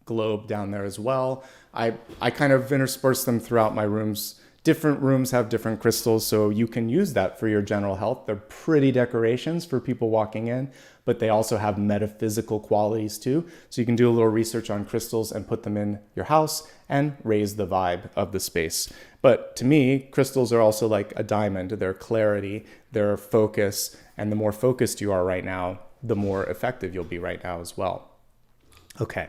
Speaker 1: globe down there as well. I kind of intersperse them throughout my rooms. Different rooms have different crystals, so you can use that for your general health. They're pretty decorations for people walking in, but they also have metaphysical qualities too. So you can do a little research on crystals and put them in your house and raise the vibe of the space. But to me, crystals are also like a diamond. They're clarity, they're focus, and the more focused you are right now, the more effective you'll be right now as well. Okay.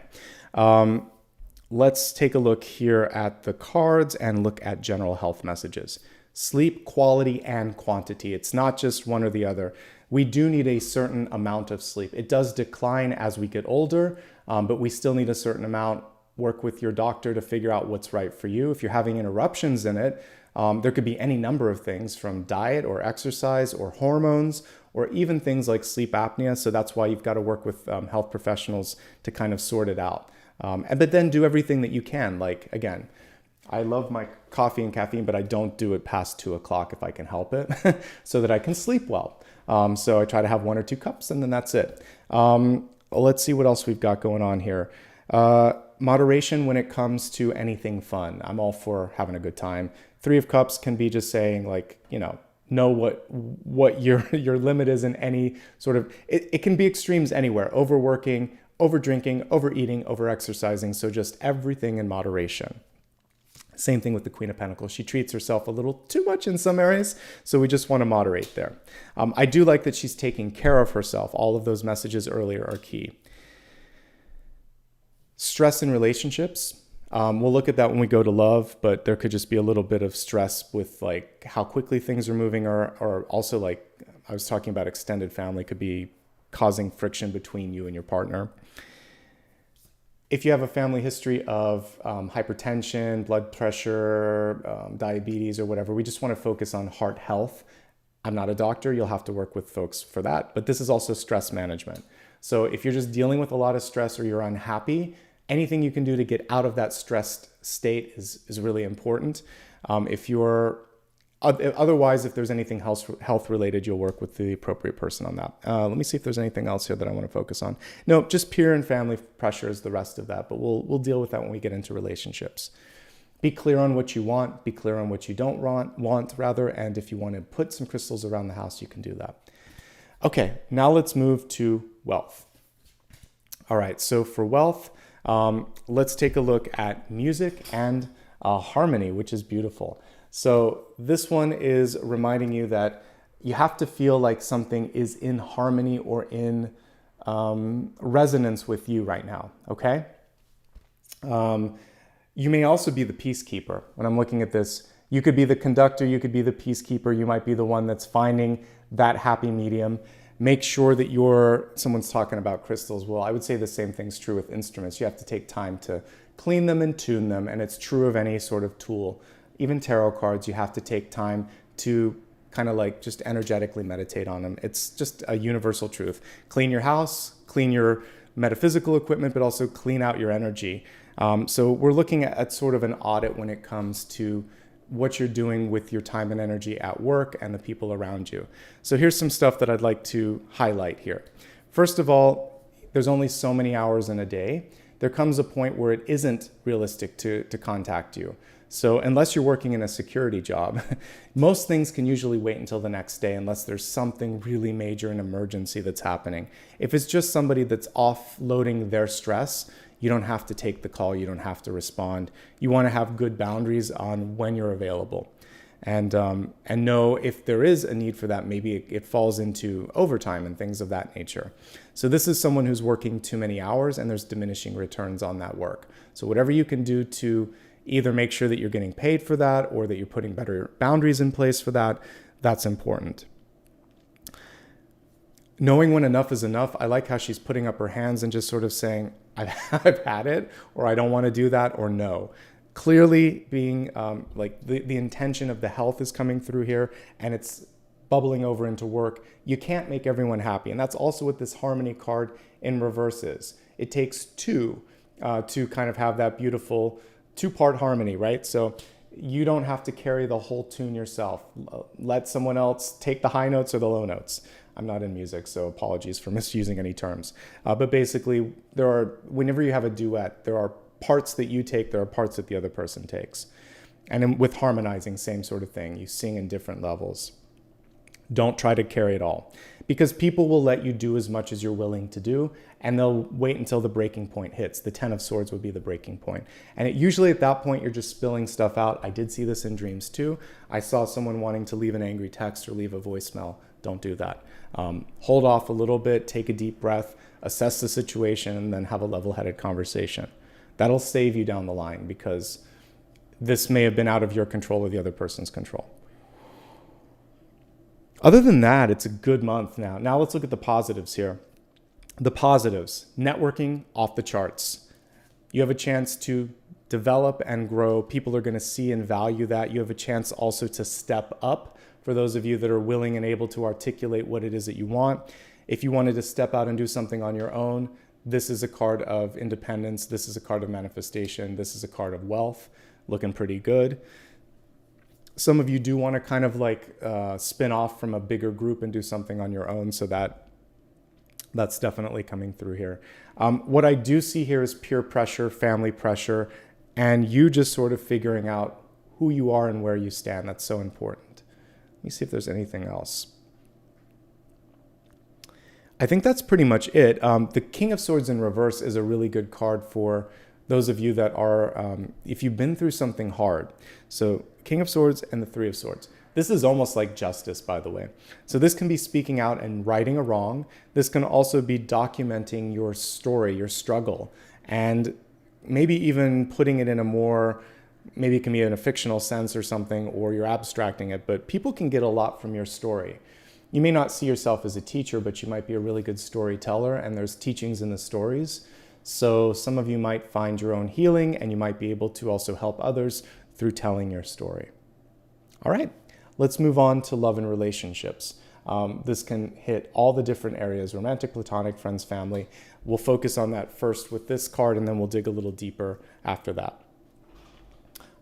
Speaker 1: Let's take a look here at the cards and look at general health messages. Sleep quality and quantity. It's not just one or the other. We do need a certain amount of sleep. It does decline as we get older, but we still need a certain amount. Work with your doctor to figure out what's right for you. If you're having interruptions in it, there could be any number of things from diet or exercise or hormones or even things like sleep apnea. So that's why you've got to work with health professionals to kind of sort it out. But then do everything that you can. Like, again, I love my coffee and caffeine, but I don't do it past 2 o'clock if I can help it so that I can sleep well. So I try to have 1 or 2 cups and then that's it. Let's see what else we've got going on here. Moderation when it comes to anything fun. I'm all for having a good time. 3 of Cups can be just saying like, know what your limit is in any sort of, it can be extremes anywhere. Overworking, over drinking, overeating, over exercising. So just everything in moderation. Same thing with the Queen of Pentacles. She treats herself a little too much in some areas. So we just want to moderate there. I do like that she's taking care of herself. All of those messages earlier are key. Stress in relationships. We'll look at that when we go to love, but there could just be a little bit of stress with like how quickly things are moving, or also like I was talking about extended family could be causing friction between you and your partner. If you have a family history of hypertension, blood pressure, diabetes or whatever, we just want to focus on heart health I'm not a doctor. You'll have to work with folks for that. But this is also stress management. So if you're just dealing with a lot of stress or you're unhappy, anything you can do to get out of that stressed state is really important. Otherwise, if there's anything health related, you'll work with the appropriate person on that. Let me see if there's anything else here that I want to focus on. No, just peer and family pressure is the rest of that, but we'll deal with that when we get into relationships. Be clear on what you want, be clear on what you don't want, and if you want to put some crystals around the house, you can do that. Okay, now let's move to wealth. All right, so for wealth, let's take a look at music and harmony, which is beautiful. So this one is reminding you that you have to feel like something is in harmony or in resonance with you right now, okay? You may also be the peacekeeper. When I'm looking at this, you could be the conductor, you could be the peacekeeper, you might be the one that's finding that happy medium. Make sure that someone's talking about crystals. Well, I would say the same thing's true with instruments. You have to take time to clean them and tune them, and it's true of any sort of tool. Even tarot cards, you have to take time to kind of like just energetically meditate on them. It's just a universal truth. Clean your house, clean your metaphysical equipment, but also clean out your energy. So we're looking at sort of an audit when it comes to what you're doing with your time and energy at work and the people around you. So here's some stuff that I'd like to highlight here. First of all, there's only so many hours in a day. There comes a point where it isn't realistic to contact you. So unless you're working in a security job, most things can usually wait until the next day unless there's something really major, an emergency that's happening. If it's just somebody that's offloading their stress, you don't have to take the call, you don't have to respond. You want to have good boundaries on when you're available. And know if there is a need for that, maybe it falls into overtime and things of that nature. So this is someone who's working too many hours and there's diminishing returns on that work. So whatever you can do to either make sure that you're getting paid for that or that you're putting better boundaries in place for that, that's important. Knowing when enough is enough. I like how she's putting up her hands and just sort of saying, I've had it, or I don't want to do that, or no. Clearly being like the intention of the health is coming through here and it's bubbling over into work. You can't make everyone happy. And that's also what this harmony card in reverse is. It takes two to kind of have that beautiful two-part harmony, right? So you don't have to carry the whole tune yourself. Let someone else take the high notes or the low notes. I'm not in music, so apologies for misusing any terms. But basically, whenever you have a duet, there are parts that you take, there are parts that the other person takes. And with harmonizing, same sort of thing. You sing in different levels. Don't try to carry it all. Because people will let you do as much as you're willing to do, and they'll wait until the breaking point hits. The 10 of Swords would be the breaking point. And usually at that point, you're just spilling stuff out. I did see this in dreams too. I saw someone wanting to leave an angry text or leave a voicemail. Don't do that. Hold off a little bit, take a deep breath, assess the situation, and then have a level-headed conversation. That'll save you down the line because this may have been out of your control or the other person's control. Other than that, it's a good month now. Now let's look at the positives here. The positives, networking off the charts. You have a chance to develop and grow. People are going to see and value that. You have a chance also to step up for those of you that are willing and able to articulate what it is that you want. If you wanted to step out and do something on your own, this is a card of independence. This is a card of manifestation. This is a card of wealth. Looking pretty good. Some of you do want to kind of like spin off from a bigger group and do something on your own. So that's definitely coming through here. What I do see here is peer pressure, family pressure, and you just sort of figuring out who you are and where you stand. That's so important. Let me see if there's anything else. I think that's pretty much it. The King of Swords in reverse is a really good card for those of you that are, if you've been through something hard. So King of Swords and the Three of Swords. This is almost like justice, by the way. So this can be speaking out and righting a wrong. This can also be documenting your story, your struggle, and maybe even putting it in a more, maybe it can be in a fictional sense or something, or you're abstracting it, but people can get a lot from your story. You may not see yourself as a teacher, but you might be a really good storyteller, and there's teachings in the stories. So some of you might find your own healing, and you might be able to also help others through telling your story. All right, Let's move on to love and relationships. This can hit all the different areas: romantic, platonic, friends, family. We'll focus on that first with this card, and then we'll dig a little deeper after that.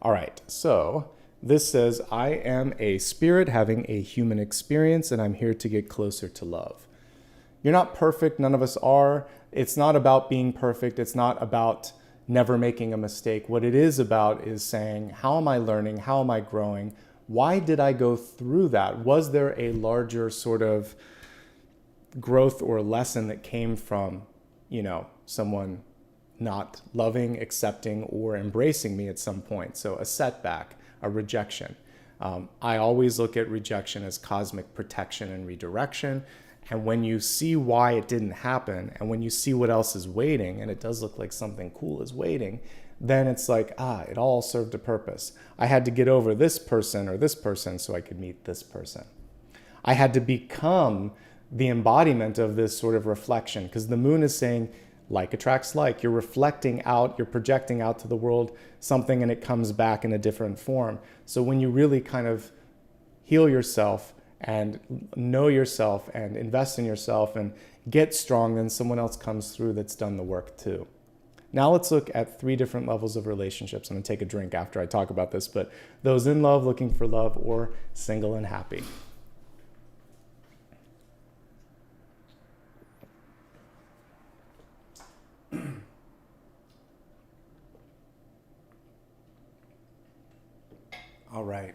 Speaker 1: All right, so this says, I am a spirit having a human experience, and I'm here to get closer to love. You're not perfect. None of us are. It's not about being perfect. It's not about never making a mistake. What it is about is saying, how am I learning? How am I growing? Why did I go through that? Was there a larger sort of growth or lesson that came from, someone not loving, accepting, or embracing me at some point? So a setback, a rejection. I always look at rejection as cosmic protection and redirection. And when you see why it didn't happen, and when you see what else is waiting, and it does look like something cool is waiting, then it's like, it all served a purpose. I had to get over this person or this person so I could meet this person. I had to become the embodiment of this sort of reflection, because the moon is saying, like attracts like. You're reflecting out, you're projecting out to the world something, and it comes back in a different form. So when you really kind of heal yourself and know yourself and invest in yourself and get strong, then someone else comes through that's done the work too. Now let's look at 3 different levels of relationships. I'm gonna take a drink after I talk about this, but those in love, looking for love, or single and happy. All right.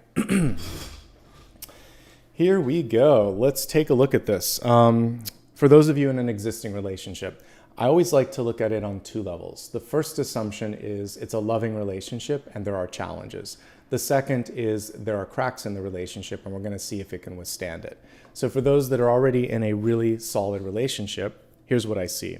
Speaker 1: Here we go. Let's take a look at this. For those of you in an existing relationship, I always like to look at it on 2 levels. The first assumption is it's a loving relationship and there are challenges. The second is there are cracks in the relationship, and we're going to see if it can withstand it. So for those that are already in a really solid relationship, here's what I see.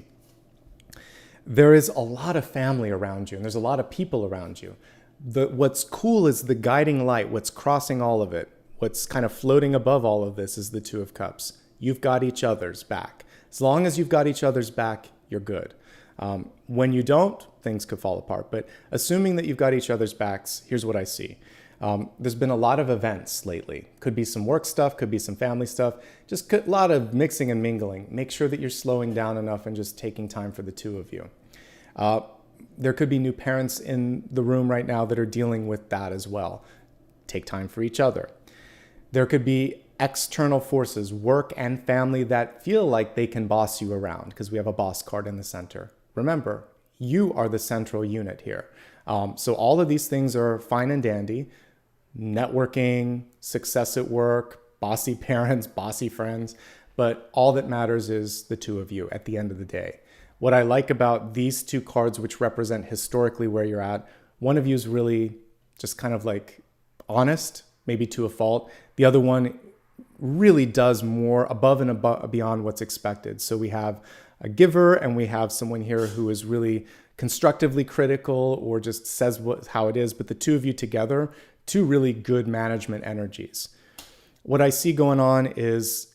Speaker 1: There is a lot of family around you, and there's a lot of people around you. What's cool is the guiding light, what's crossing all of it, what's kind of floating above all of this is the 2 of Cups. You've got each other's back. As long as you've got each other's back, you're good. When you don't, things could fall apart. But assuming that you've got each other's backs, here's what I see. There's been a lot of events lately. Could be some work stuff, could be some family stuff, just a lot of mixing and mingling. Make sure that you're slowing down enough and just taking time for the 2 of you. There could be new parents in the room right now that are dealing with that as well. Take time for each other. There could be external forces, work and family, that feel like they can boss you around, because we have a boss card in the center. Remember, you are the central unit here. So all of these things are fine and dandy. Networking, success at work, bossy parents, bossy friends, but all that matters is the 2 of you at the end of the day. What I like about these 2 cards, which represent historically where you're at, one of you is really just kind of like honest, maybe to a fault. The other one really does more above and beyond what's expected. So we have a giver, and we have someone here who is really constructively critical or just says how it is. But the 2 of you together, 2 really good management energies. What I see going on is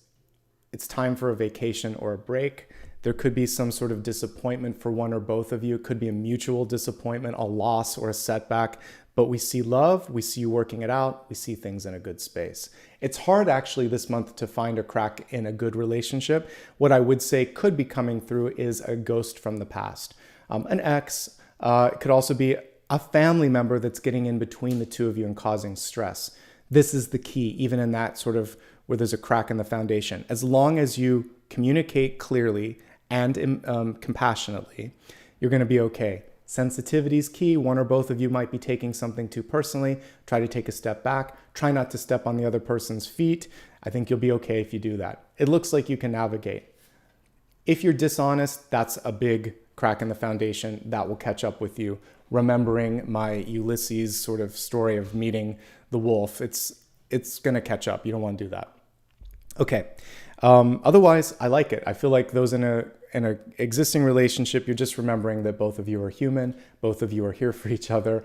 Speaker 1: it's time for a vacation or a break. There could be some sort of disappointment for one or both of you. It could be a mutual disappointment, a loss, or a setback. But we see love, we see you working it out, we see things in a good space. It's hard actually this month to find a crack in a good relationship. What I would say could be coming through is a ghost from the past. An ex, it could also be a family member that's getting in between the 2 of you and causing stress. This is the key, even in that sort of where there's a crack in the foundation. As long as you communicate clearly and compassionately, you're going to be okay. Sensitivity is key. One or both of you might be taking something too personally. Try to take a step back. Try not to step on the other person's feet. I think you'll be okay if you do that. It looks like you can navigate. If you're dishonest, that's a big crack in the foundation. That will catch up with you. Remembering my Ulysses sort of story of meeting the wolf, it's going to catch up. You don't want to do that. Okay. Otherwise, I like it. I feel like those in an existing relationship, you're just remembering that both of you are human, both of you are here for each other,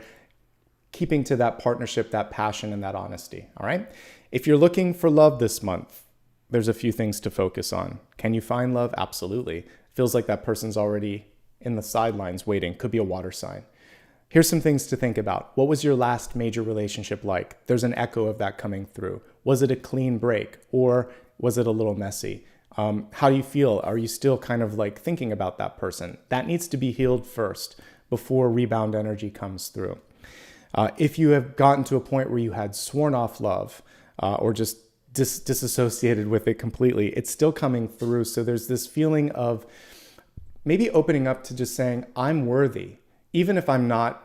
Speaker 1: keeping to that partnership, that passion, and that honesty, all right? If you're looking for love this month, there's a few things to focus on. Can you find love? Absolutely. Feels like that person's already in the sidelines waiting. Could be a water sign. Here's some things to think about. What was your last major relationship like? There's an echo of that coming through. Was it a clean break, or was it a little messy? How do you feel? Are you still kind of like thinking about that person? That needs to be healed first before rebound energy comes through. If you have gotten to a point where you had sworn off love or just disassociated with it completely, it's still coming through. So there's this feeling of maybe opening up to just saying, I'm worthy. Even if I'm not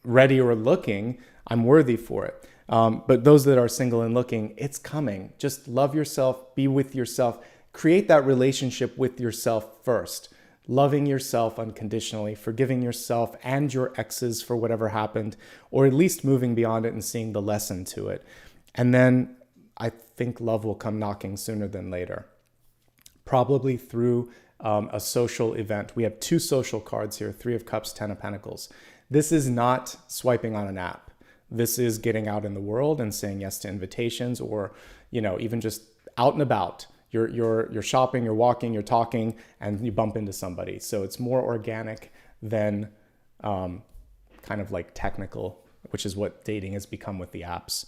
Speaker 1: ready or looking, I'm worthy for it. But those that are single and looking, it's coming. Just love yourself, be with yourself, create that relationship with yourself first. Loving yourself unconditionally, forgiving yourself and your exes for whatever happened, or at least moving beyond it and seeing the lesson to it. And then I think love will come knocking sooner than later, probably through a social event. We have 2 social cards here, 3 of Cups, 10 of Pentacles. This is not swiping on an app. This is getting out in the world and saying yes to invitations, or, even just out and about. You're shopping, you're walking, you're talking, and you bump into somebody. So it's more organic than kind of like technical, which is what dating has become with the apps.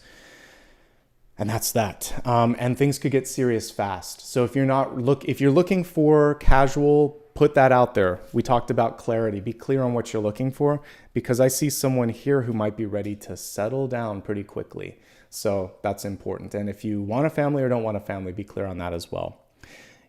Speaker 1: And that's that. And things could get serious fast. So if you're looking for casual, put that out there. We talked about clarity. Be clear on what you're looking for, because I see someone here who might be ready to settle down pretty quickly. So that's important. And if you want a family or don't want a family, be clear on that as well.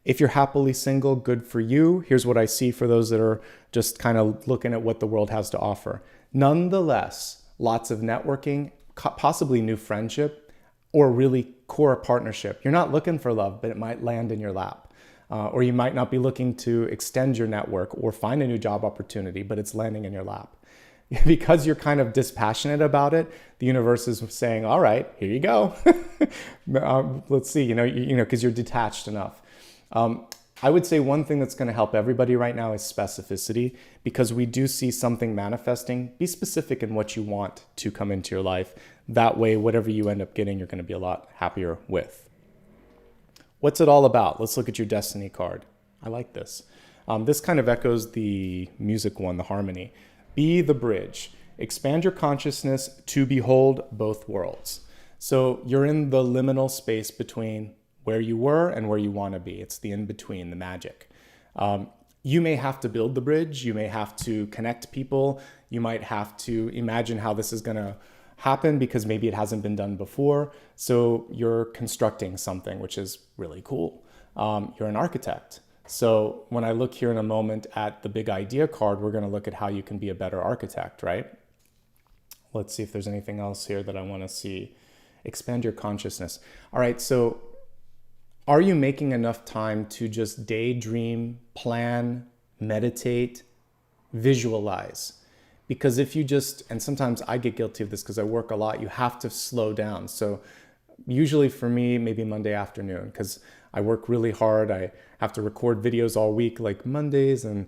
Speaker 1: If you're happily single, good for you. Here's what I see for those that are just kind of looking at what the world has to offer. Nonetheless, lots of networking, possibly new friendship, or really core partnership. You're not looking for love, but it might land in your lap. Or you might not be looking to extend your network or find a new job opportunity, but it's landing in your lap. Because you're kind of dispassionate about it, the universe is saying, all right, here you go. Let's see, because you're detached enough. I would say one thing that's going to help everybody right now is specificity, because we do see something manifesting. Be specific in what you want to come into your life. That way, whatever you end up getting, you're going to be a lot happier with. What's it all about? Let's look at your destiny card. I like this. This kind of echoes the music one, the harmony. Be the bridge. Expand your consciousness to behold both worlds. So you're in the liminal space between where you were and where you want to be. It's the in-between, the magic. You may have to build the bridge. You may have to connect people. You might have to imagine how this is going to happen, because maybe it hasn't been done before. So you're constructing something, which is really cool. You're an architect. So when I look here in a moment at the big idea card, we're going to look at how you can be a better architect, right? Let's see if there's anything else here that I want to see. Expand your consciousness. All right, so are you making enough time to just daydream, plan, meditate, visualize? Because if you just, and sometimes I get guilty of this because I work a lot, you have to slow down. So usually for me, maybe Monday afternoon, because I work really hard. I have to record videos all week, like Mondays and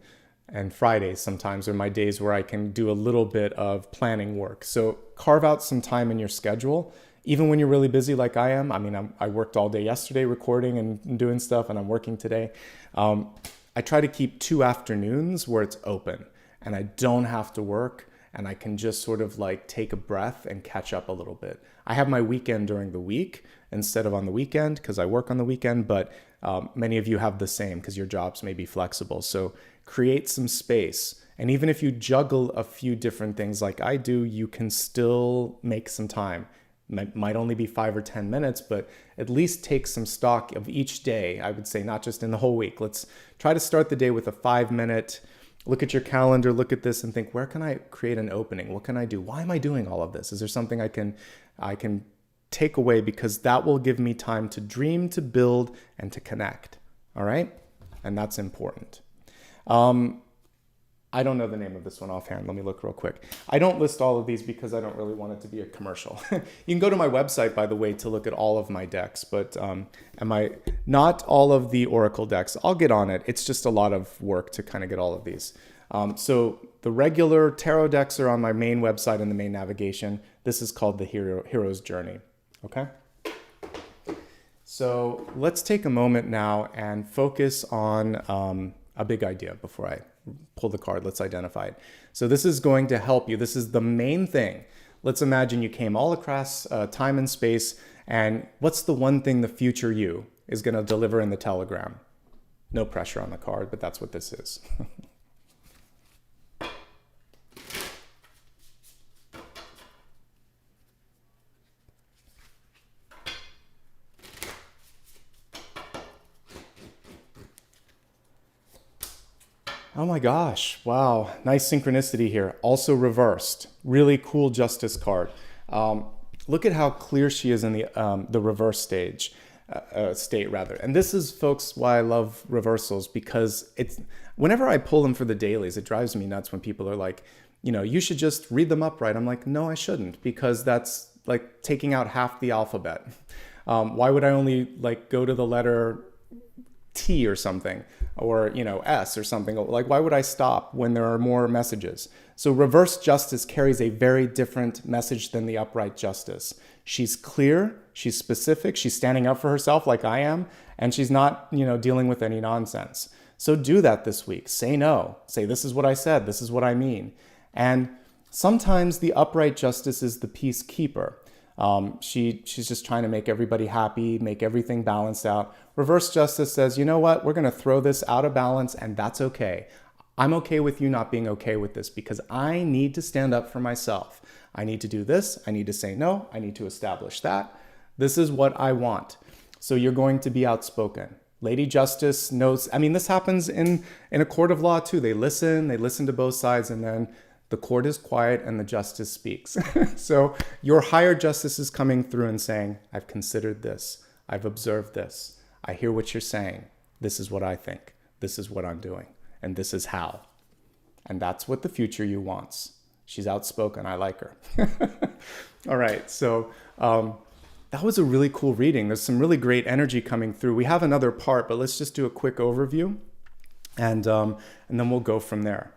Speaker 1: Fridays sometimes are my days where I can do a little bit of planning work. So carve out some time in your schedule, even when you're really busy like I am. I mean, I worked all day yesterday recording and doing stuff, and I'm working today. I try to keep 2 afternoons where it's open and I don't have to work, and I can just sort of like take a breath and catch up a little bit. I have my weekend during the week instead of on the weekend because I work on the weekend, but many of you have the same because your jobs may be flexible. So create some space. And even if you juggle a few different things like I do, you can still make some time. Might only be 5 or 10 minutes, but at least take some stock of each day. I would say not just in the whole week. Let's try to start the day with a 5-minute. Look at your calendar, look at this and think, where can I create an opening? What can I do? Why am I doing all of this? Is there something I can take away? Because that will give me time to dream, to build, and to connect. All right? And that's important. I don't know the name of this one offhand. Let me look real quick. I don't list all of these because I don't really want it to be a commercial. You can go to my website, by the way, to look at all of my decks, but not all of the Oracle decks. I'll get on it. It's just a lot of work to kind of get all of these. So the regular tarot decks are on my main website in the main navigation. This is called the Hero's Journey. Okay? So let's take a moment now and focus on a big idea before I pull the card. Let's identify it. So this is going to help you. This is the main thing. Let's imagine you came all across time and space And what's the one thing the future you is going to deliver in the telegram? No pressure on the card, but that's what this is. Oh my gosh, wow, nice synchronicity here. Also reversed, really cool Justice card. Look at how clear she is in the reverse state rather. And this is, folks, why I love reversals, because it's whenever I pull them for the dailies, it drives me nuts when people are like, you know, you should just read them upright. I'm like, no, I shouldn't, because that's like taking out half the alphabet. Why would I only like go to the letter T or something, or, you know, S or something? Like, why would I stop when there are more messages? So reverse justice carries a very different message than the upright justice. She's clear, she's specific, she's standing up for herself like I am, and she's not, you know, dealing with any nonsense. So do that this week. Say no. Say, this is what I said, this is what I mean. And sometimes the upright justice is the peacekeeper. She's just trying to make everybody happy, make everything balanced out. Reverse justice says, you know what, we're going to throw this out of balance, and that's okay. I'm okay with you not being okay with this, because I need to stand up for myself. I need to do this. I need to say no. I need to establish that. This is what I want. So you're going to be outspoken. Lady Justice knows, I mean, this happens in a court of law too. They listen to both sides, and then the court is quiet and the justice speaks. So your higher justice is coming through and saying, I've considered this. I've observed this. I hear what you're saying. This is what I think. This is what I'm doing. And this is how. And that's what the future you wants. She's outspoken. I like her. All right. So that was a really cool reading. There's some really great energy coming through. We have another part, but let's just do a quick overview. And then we'll go from there.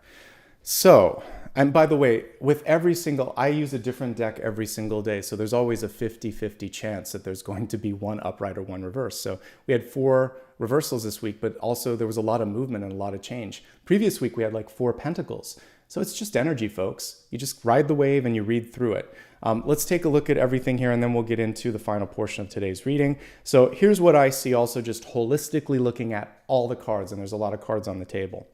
Speaker 1: So, and by the way, with I use a different deck every single day. So there's always a 50-50 chance that there's going to be one upright or one reverse. So we had 4 reversals this week, but also there was a lot of movement and a lot of change. Previous week, we had like 4 pentacles. So it's just energy, folks. You just ride the wave and you read through it. Let's take a look at everything here, and then we'll get into the final portion of today's reading. So here's what I see, also just holistically looking at all the cards, and there's a lot of cards on the table.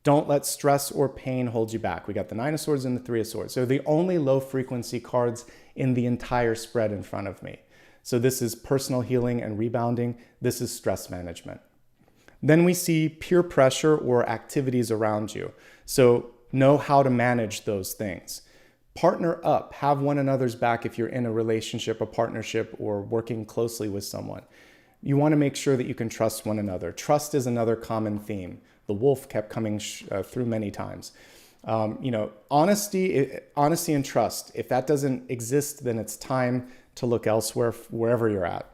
Speaker 1: Don't let stress or pain hold you back. We got the 9 of Swords and the 3 of Swords. So the only low frequency cards in the entire spread in front of me. So this is personal healing and rebounding. This is stress management. Then we see peer pressure or activities around you. So know how to manage those things. Partner up, have one another's back if you're in a relationship, a partnership, or working closely with someone. You want to make sure that you can trust one another. Trust is another common theme. The wolf kept coming through many times. Honesty and trust. If that doesn't exist, then it's time to look elsewhere, wherever you're at.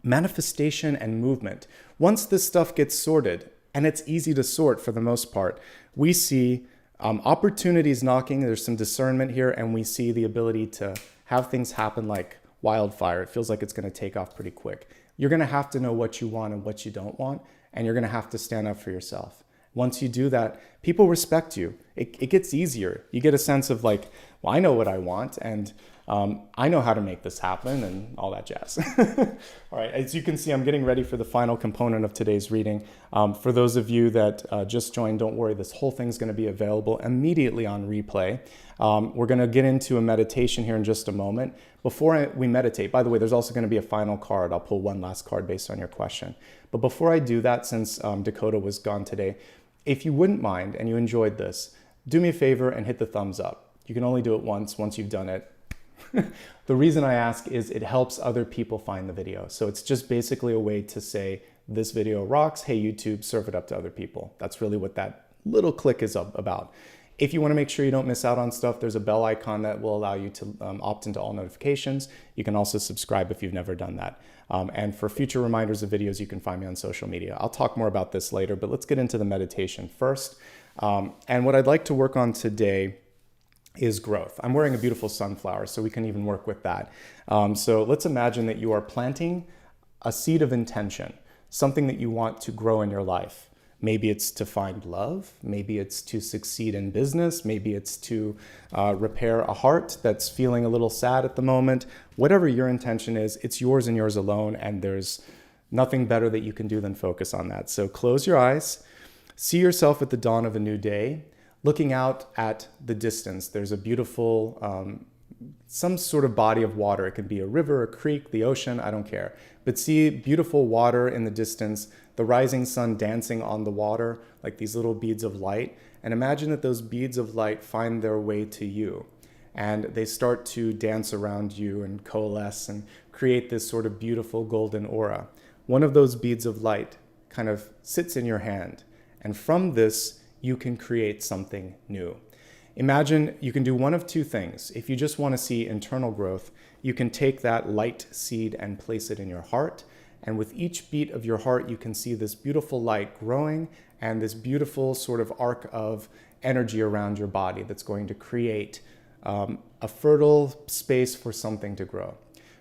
Speaker 1: Manifestation and movement. Once this stuff gets sorted, and it's easy to sort for the most part, we see opportunities knocking. There's some discernment here, and we see the ability to have things happen like wildfire. It feels like it's going to take off pretty quick. You're going to have to know what you want and what you don't want, and you're going to have to stand up for yourself. Once you do that, people respect you. It gets easier. You get a sense of like, well, I know what I want, and I know how to make this happen, and all that jazz. All right, as you can see, I'm getting ready for the final component of today's reading. For those of you that just joined, don't worry, this whole thing's going to be available immediately on replay. We're going to get into a meditation here in just a moment. Before we meditate, by the way, there's also going to be a final card. I'll pull one last card based on your question. But before I do that, since Dakota was gone today, if you wouldn't mind and you enjoyed this, do me a favor and hit the thumbs up. You can only do it once you've done it. The reason I ask is it helps other people find the video. So it's just basically a way to say, this video rocks. Hey, YouTube, serve it up to other people. That's really what that little click is about. If you want to make sure you don't miss out on stuff, there's a bell icon that will allow you to opt into all notifications. You can also subscribe if you've never done that. And for future reminders of videos, you can find me on social media. I'll talk more about this later, but let's get into the meditation first. And what I'd like to work on today is growth. I'm wearing a beautiful sunflower, so we can even work with that. So let's imagine that you are planting a seed of intention, something that you want to grow in your life. Maybe it's to find love. Maybe it's to succeed in business. Maybe it's to repair a heart that's feeling a little sad at the moment. Whatever your intention is, it's yours and yours alone, and there's nothing better that you can do than focus on that. So close your eyes, see yourself at the dawn of a new day, looking out at the distance. There's a beautiful, some sort of body of water. It can be a river, a creek, the ocean, I don't care. But see beautiful water in the distance, the rising sun dancing on the water, like these little beads of light. And imagine that those beads of light find their way to you. And they start to dance around you and coalesce and create this sort of beautiful golden aura. One of those beads of light kind of sits in your hand. And from this, you can create something new. Imagine you can do one of two things. If you just want to see internal growth, you can take that light seed and place it in your heart. And with each beat of your heart, you can see this beautiful light growing and this beautiful sort of arc of energy around your body that's going to create a fertile space for something to grow.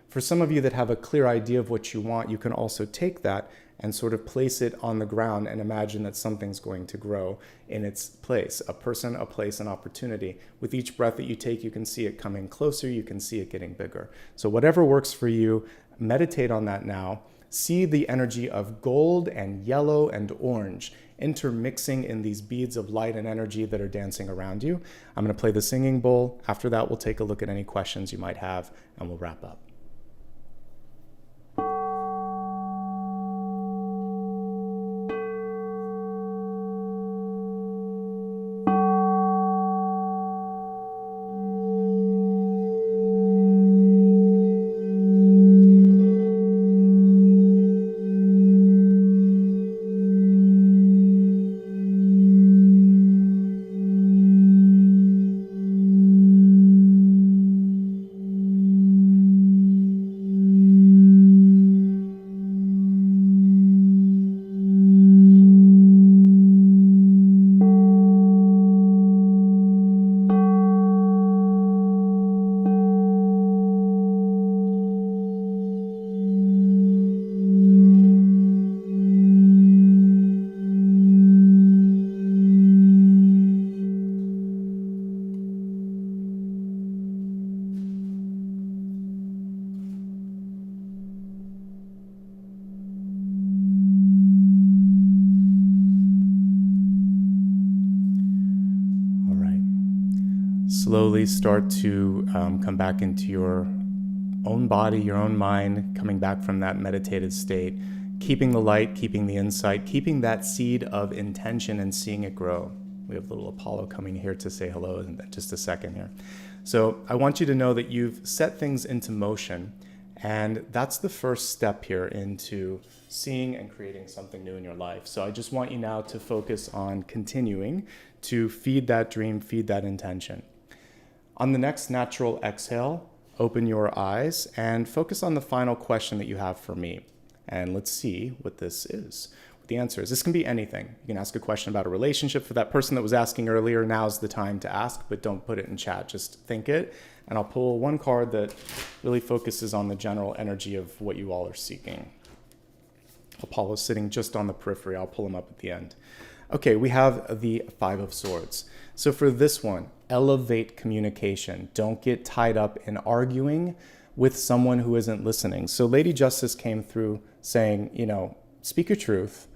Speaker 1: For some of you that have a clear idea of what you want, you can also take that and sort of place it on the ground and imagine that something's going to grow in its place, a person, a place, an opportunity. With each breath that you take, you can see it coming closer, you can see it getting bigger. So whatever works for you, meditate on that now. See the energy of gold and yellow and orange intermixing in these beads of light and energy that are dancing around you. I'm going to play the singing bowl. After that, we'll take a look at any questions you might have, and we'll wrap up. Slowly start to come back into your own body, your own mind, coming back from that meditative state, keeping the light, keeping the insight, keeping that seed of intention and seeing it grow. We have little Apollo coming here to say hello in just a second here. So I want you to know that you've set things into motion, and that's the first step here into seeing and creating something new in your life. So I just want you now to focus on continuing to feed that dream, feed that intention. On the next natural exhale, open your eyes and focus on the final question that you have for me. And let's see what this is, what the answer is. This can be anything. You can ask a question about a relationship. For that person that was asking earlier, now's the time to ask, but don't put it in chat. Just think it. And I'll pull one card that really focuses on the general energy of what you all are seeking. Apollo's sitting just on the periphery. I'll pull him up at the end. Okay, we have the Five of Swords. So for this one, elevate communication. Don't get tied up in arguing with someone who isn't listening. So Lady Justice came through saying, speak your truth,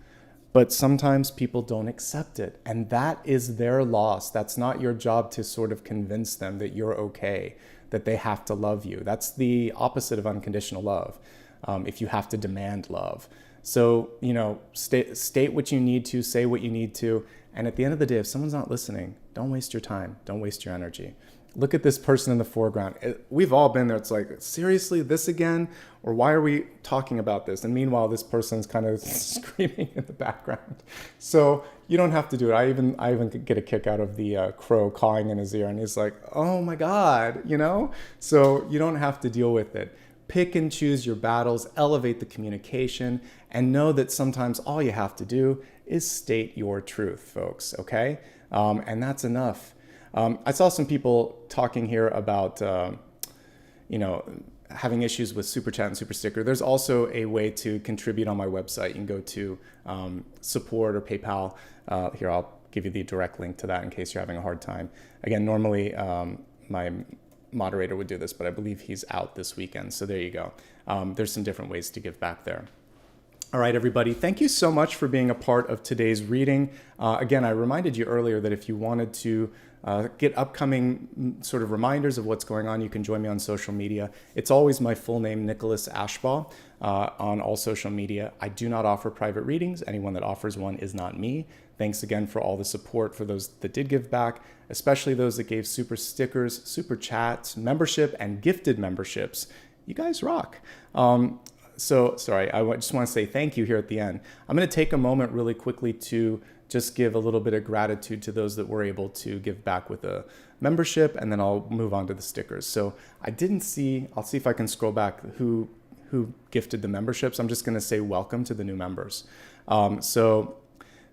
Speaker 1: but sometimes people don't accept it. And that is their loss. That's not your job to sort of convince them that you're okay, that they have to love you. That's the opposite of unconditional love, if you have to demand love. So, state what you need to, say what you need to. And at the end of the day, if someone's not listening, don't waste your time. Don't waste your energy. Look at this person in the foreground. We've all been there. It's like, seriously, this again? Or why are we talking about this? And meanwhile, this person's kind of screaming in the background. So you don't have to do it. I even get a kick out of the crow cawing in his ear. And he's like, oh my God, So you don't have to deal with it. Pick and choose your battles, elevate the communication, and know that sometimes all you have to do is state your truth, folks, okay? And that's enough. I saw some people talking here about, having issues with Super Chat and Super Sticker, there's also a way to contribute on my website. You can go to support or PayPal. Here, I'll give you the direct link to that in case you're having a hard time. Again, normally my moderator would do this, but I believe he's out this weekend. So there you go. There's some different ways to give back there. All right, everybody, thank you so much for being a part of today's reading. Again, I reminded you earlier that if you wanted to get upcoming sort of reminders of what's going on, you can join me on social media. It's always my full name, Nicholas Ashbaugh, on all social media. I do not offer private readings. Anyone that offers one is not me. Thanks again for all the support for those that did give back, especially those that gave super stickers, super chats, membership, and gifted memberships. You guys rock. So sorry, I just want to say thank you here at the end. I'm going to take a moment really quickly to just give a little bit of gratitude to those that were able to give back with a membership, and then I'll move on to the stickers. So I didn't see, I'll see if I can scroll back who gifted the memberships. I'm just going to say welcome to the new members. So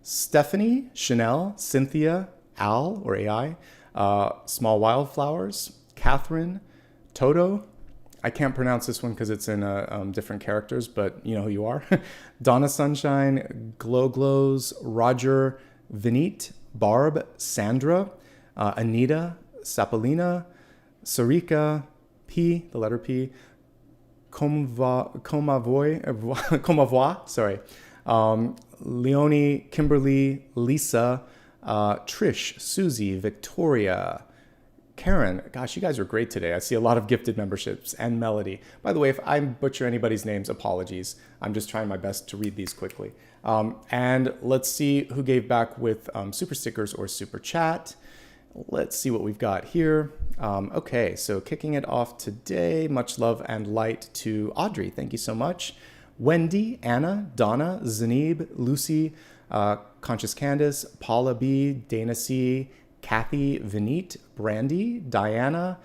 Speaker 1: Stephanie, Chanel, Cynthia, Al or AI, Small Wildflowers, Catherine, Toto, I can't pronounce this one because it's in different characters, but you know who you are. Donna Sunshine, Glows, Roger, Vinit, Barb, Sandra, Anita, Sapalina, Sarika, P, the letter P, Comavois, sorry, Leonie, Kimberly, Lisa, Trish, Susie, Victoria, Karen, gosh, you guys are great today. I see a lot of gifted memberships, and Melody. By the way, if I butcher anybody's names, apologies. I'm just trying my best to read these quickly. And let's see who gave back with super stickers or super chat. Let's see what we've got here. Okay, so kicking it off today, much love and light to Audrey. Thank you so much. Wendy, Anna, Donna, Zanib, Lucy, Conscious Candace, Paula B, Dana C, Kathy, Vinit, Brandy, Diana,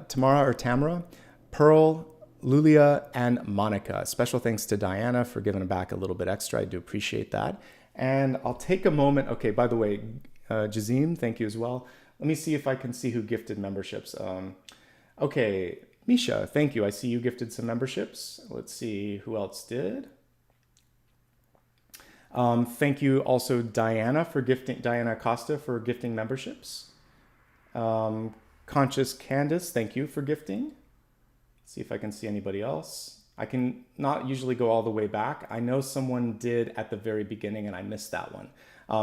Speaker 1: Tamara, Pearl, Lulia, and Monica. Special thanks to Diana for giving back a little bit extra. I do appreciate that. And I'll take a moment. Okay, by the way, Jazim, thank you as well. Let me see if I can see who gifted memberships. Okay, Misha, thank you. I see you gifted some memberships. Let's see who else did. Thank you also Diana Acosta for gifting memberships. Conscious Candace, thank you for gifting. See if I can see anybody else. I can not usually go all the way back. I know someone did at the very beginning and I missed that one.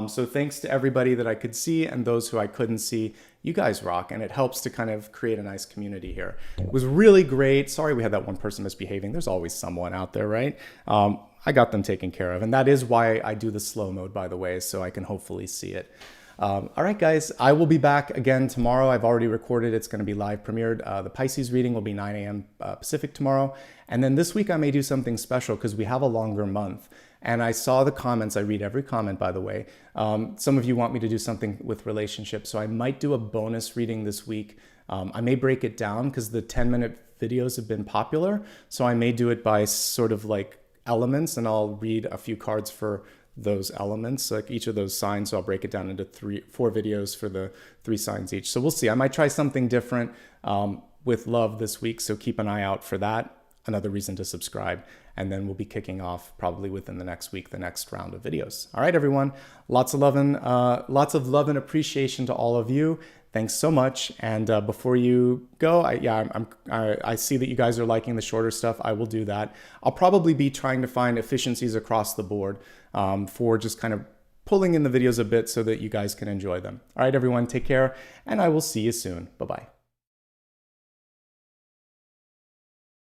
Speaker 1: So thanks to everybody that I could see and those who I couldn't see. You guys rock, and it helps to kind of create a nice community here. It was really great. Sorry we had that one person misbehaving. There's always someone out there, right? I got them taken care of. And that is why I do the slow mode, by the way, so I can hopefully see it. All right, guys, I will be back again tomorrow. I've already recorded. It's going to be live premiered. The Pisces reading will be 9 a.m. Pacific tomorrow. And then this week I may do something special because we have a longer month. And I saw the comments. I read every comment, by the way. Some of you want me to do something with relationships. So I might do a bonus reading this week. I may break it down because the 10-minute videos have been popular. So I may do it by sort of like elements, and I'll read a few cards for those elements, like each of those signs. So I'll break it down into 4 videos for the 3 signs each. So we'll see. I might try something different with love this week. So keep an eye out for that. Another reason to subscribe. And then we'll be kicking off probably within the next week, the next round of videos. All right, everyone. Lots of love and appreciation to all of you. Thanks so much. And before you go, I see that you guys are liking the shorter stuff. I will do that. I'll probably be trying to find efficiencies across the board for just kind of pulling in the videos a bit so that you guys can enjoy them. All right, everyone, take care, and I will see you soon. Bye-bye.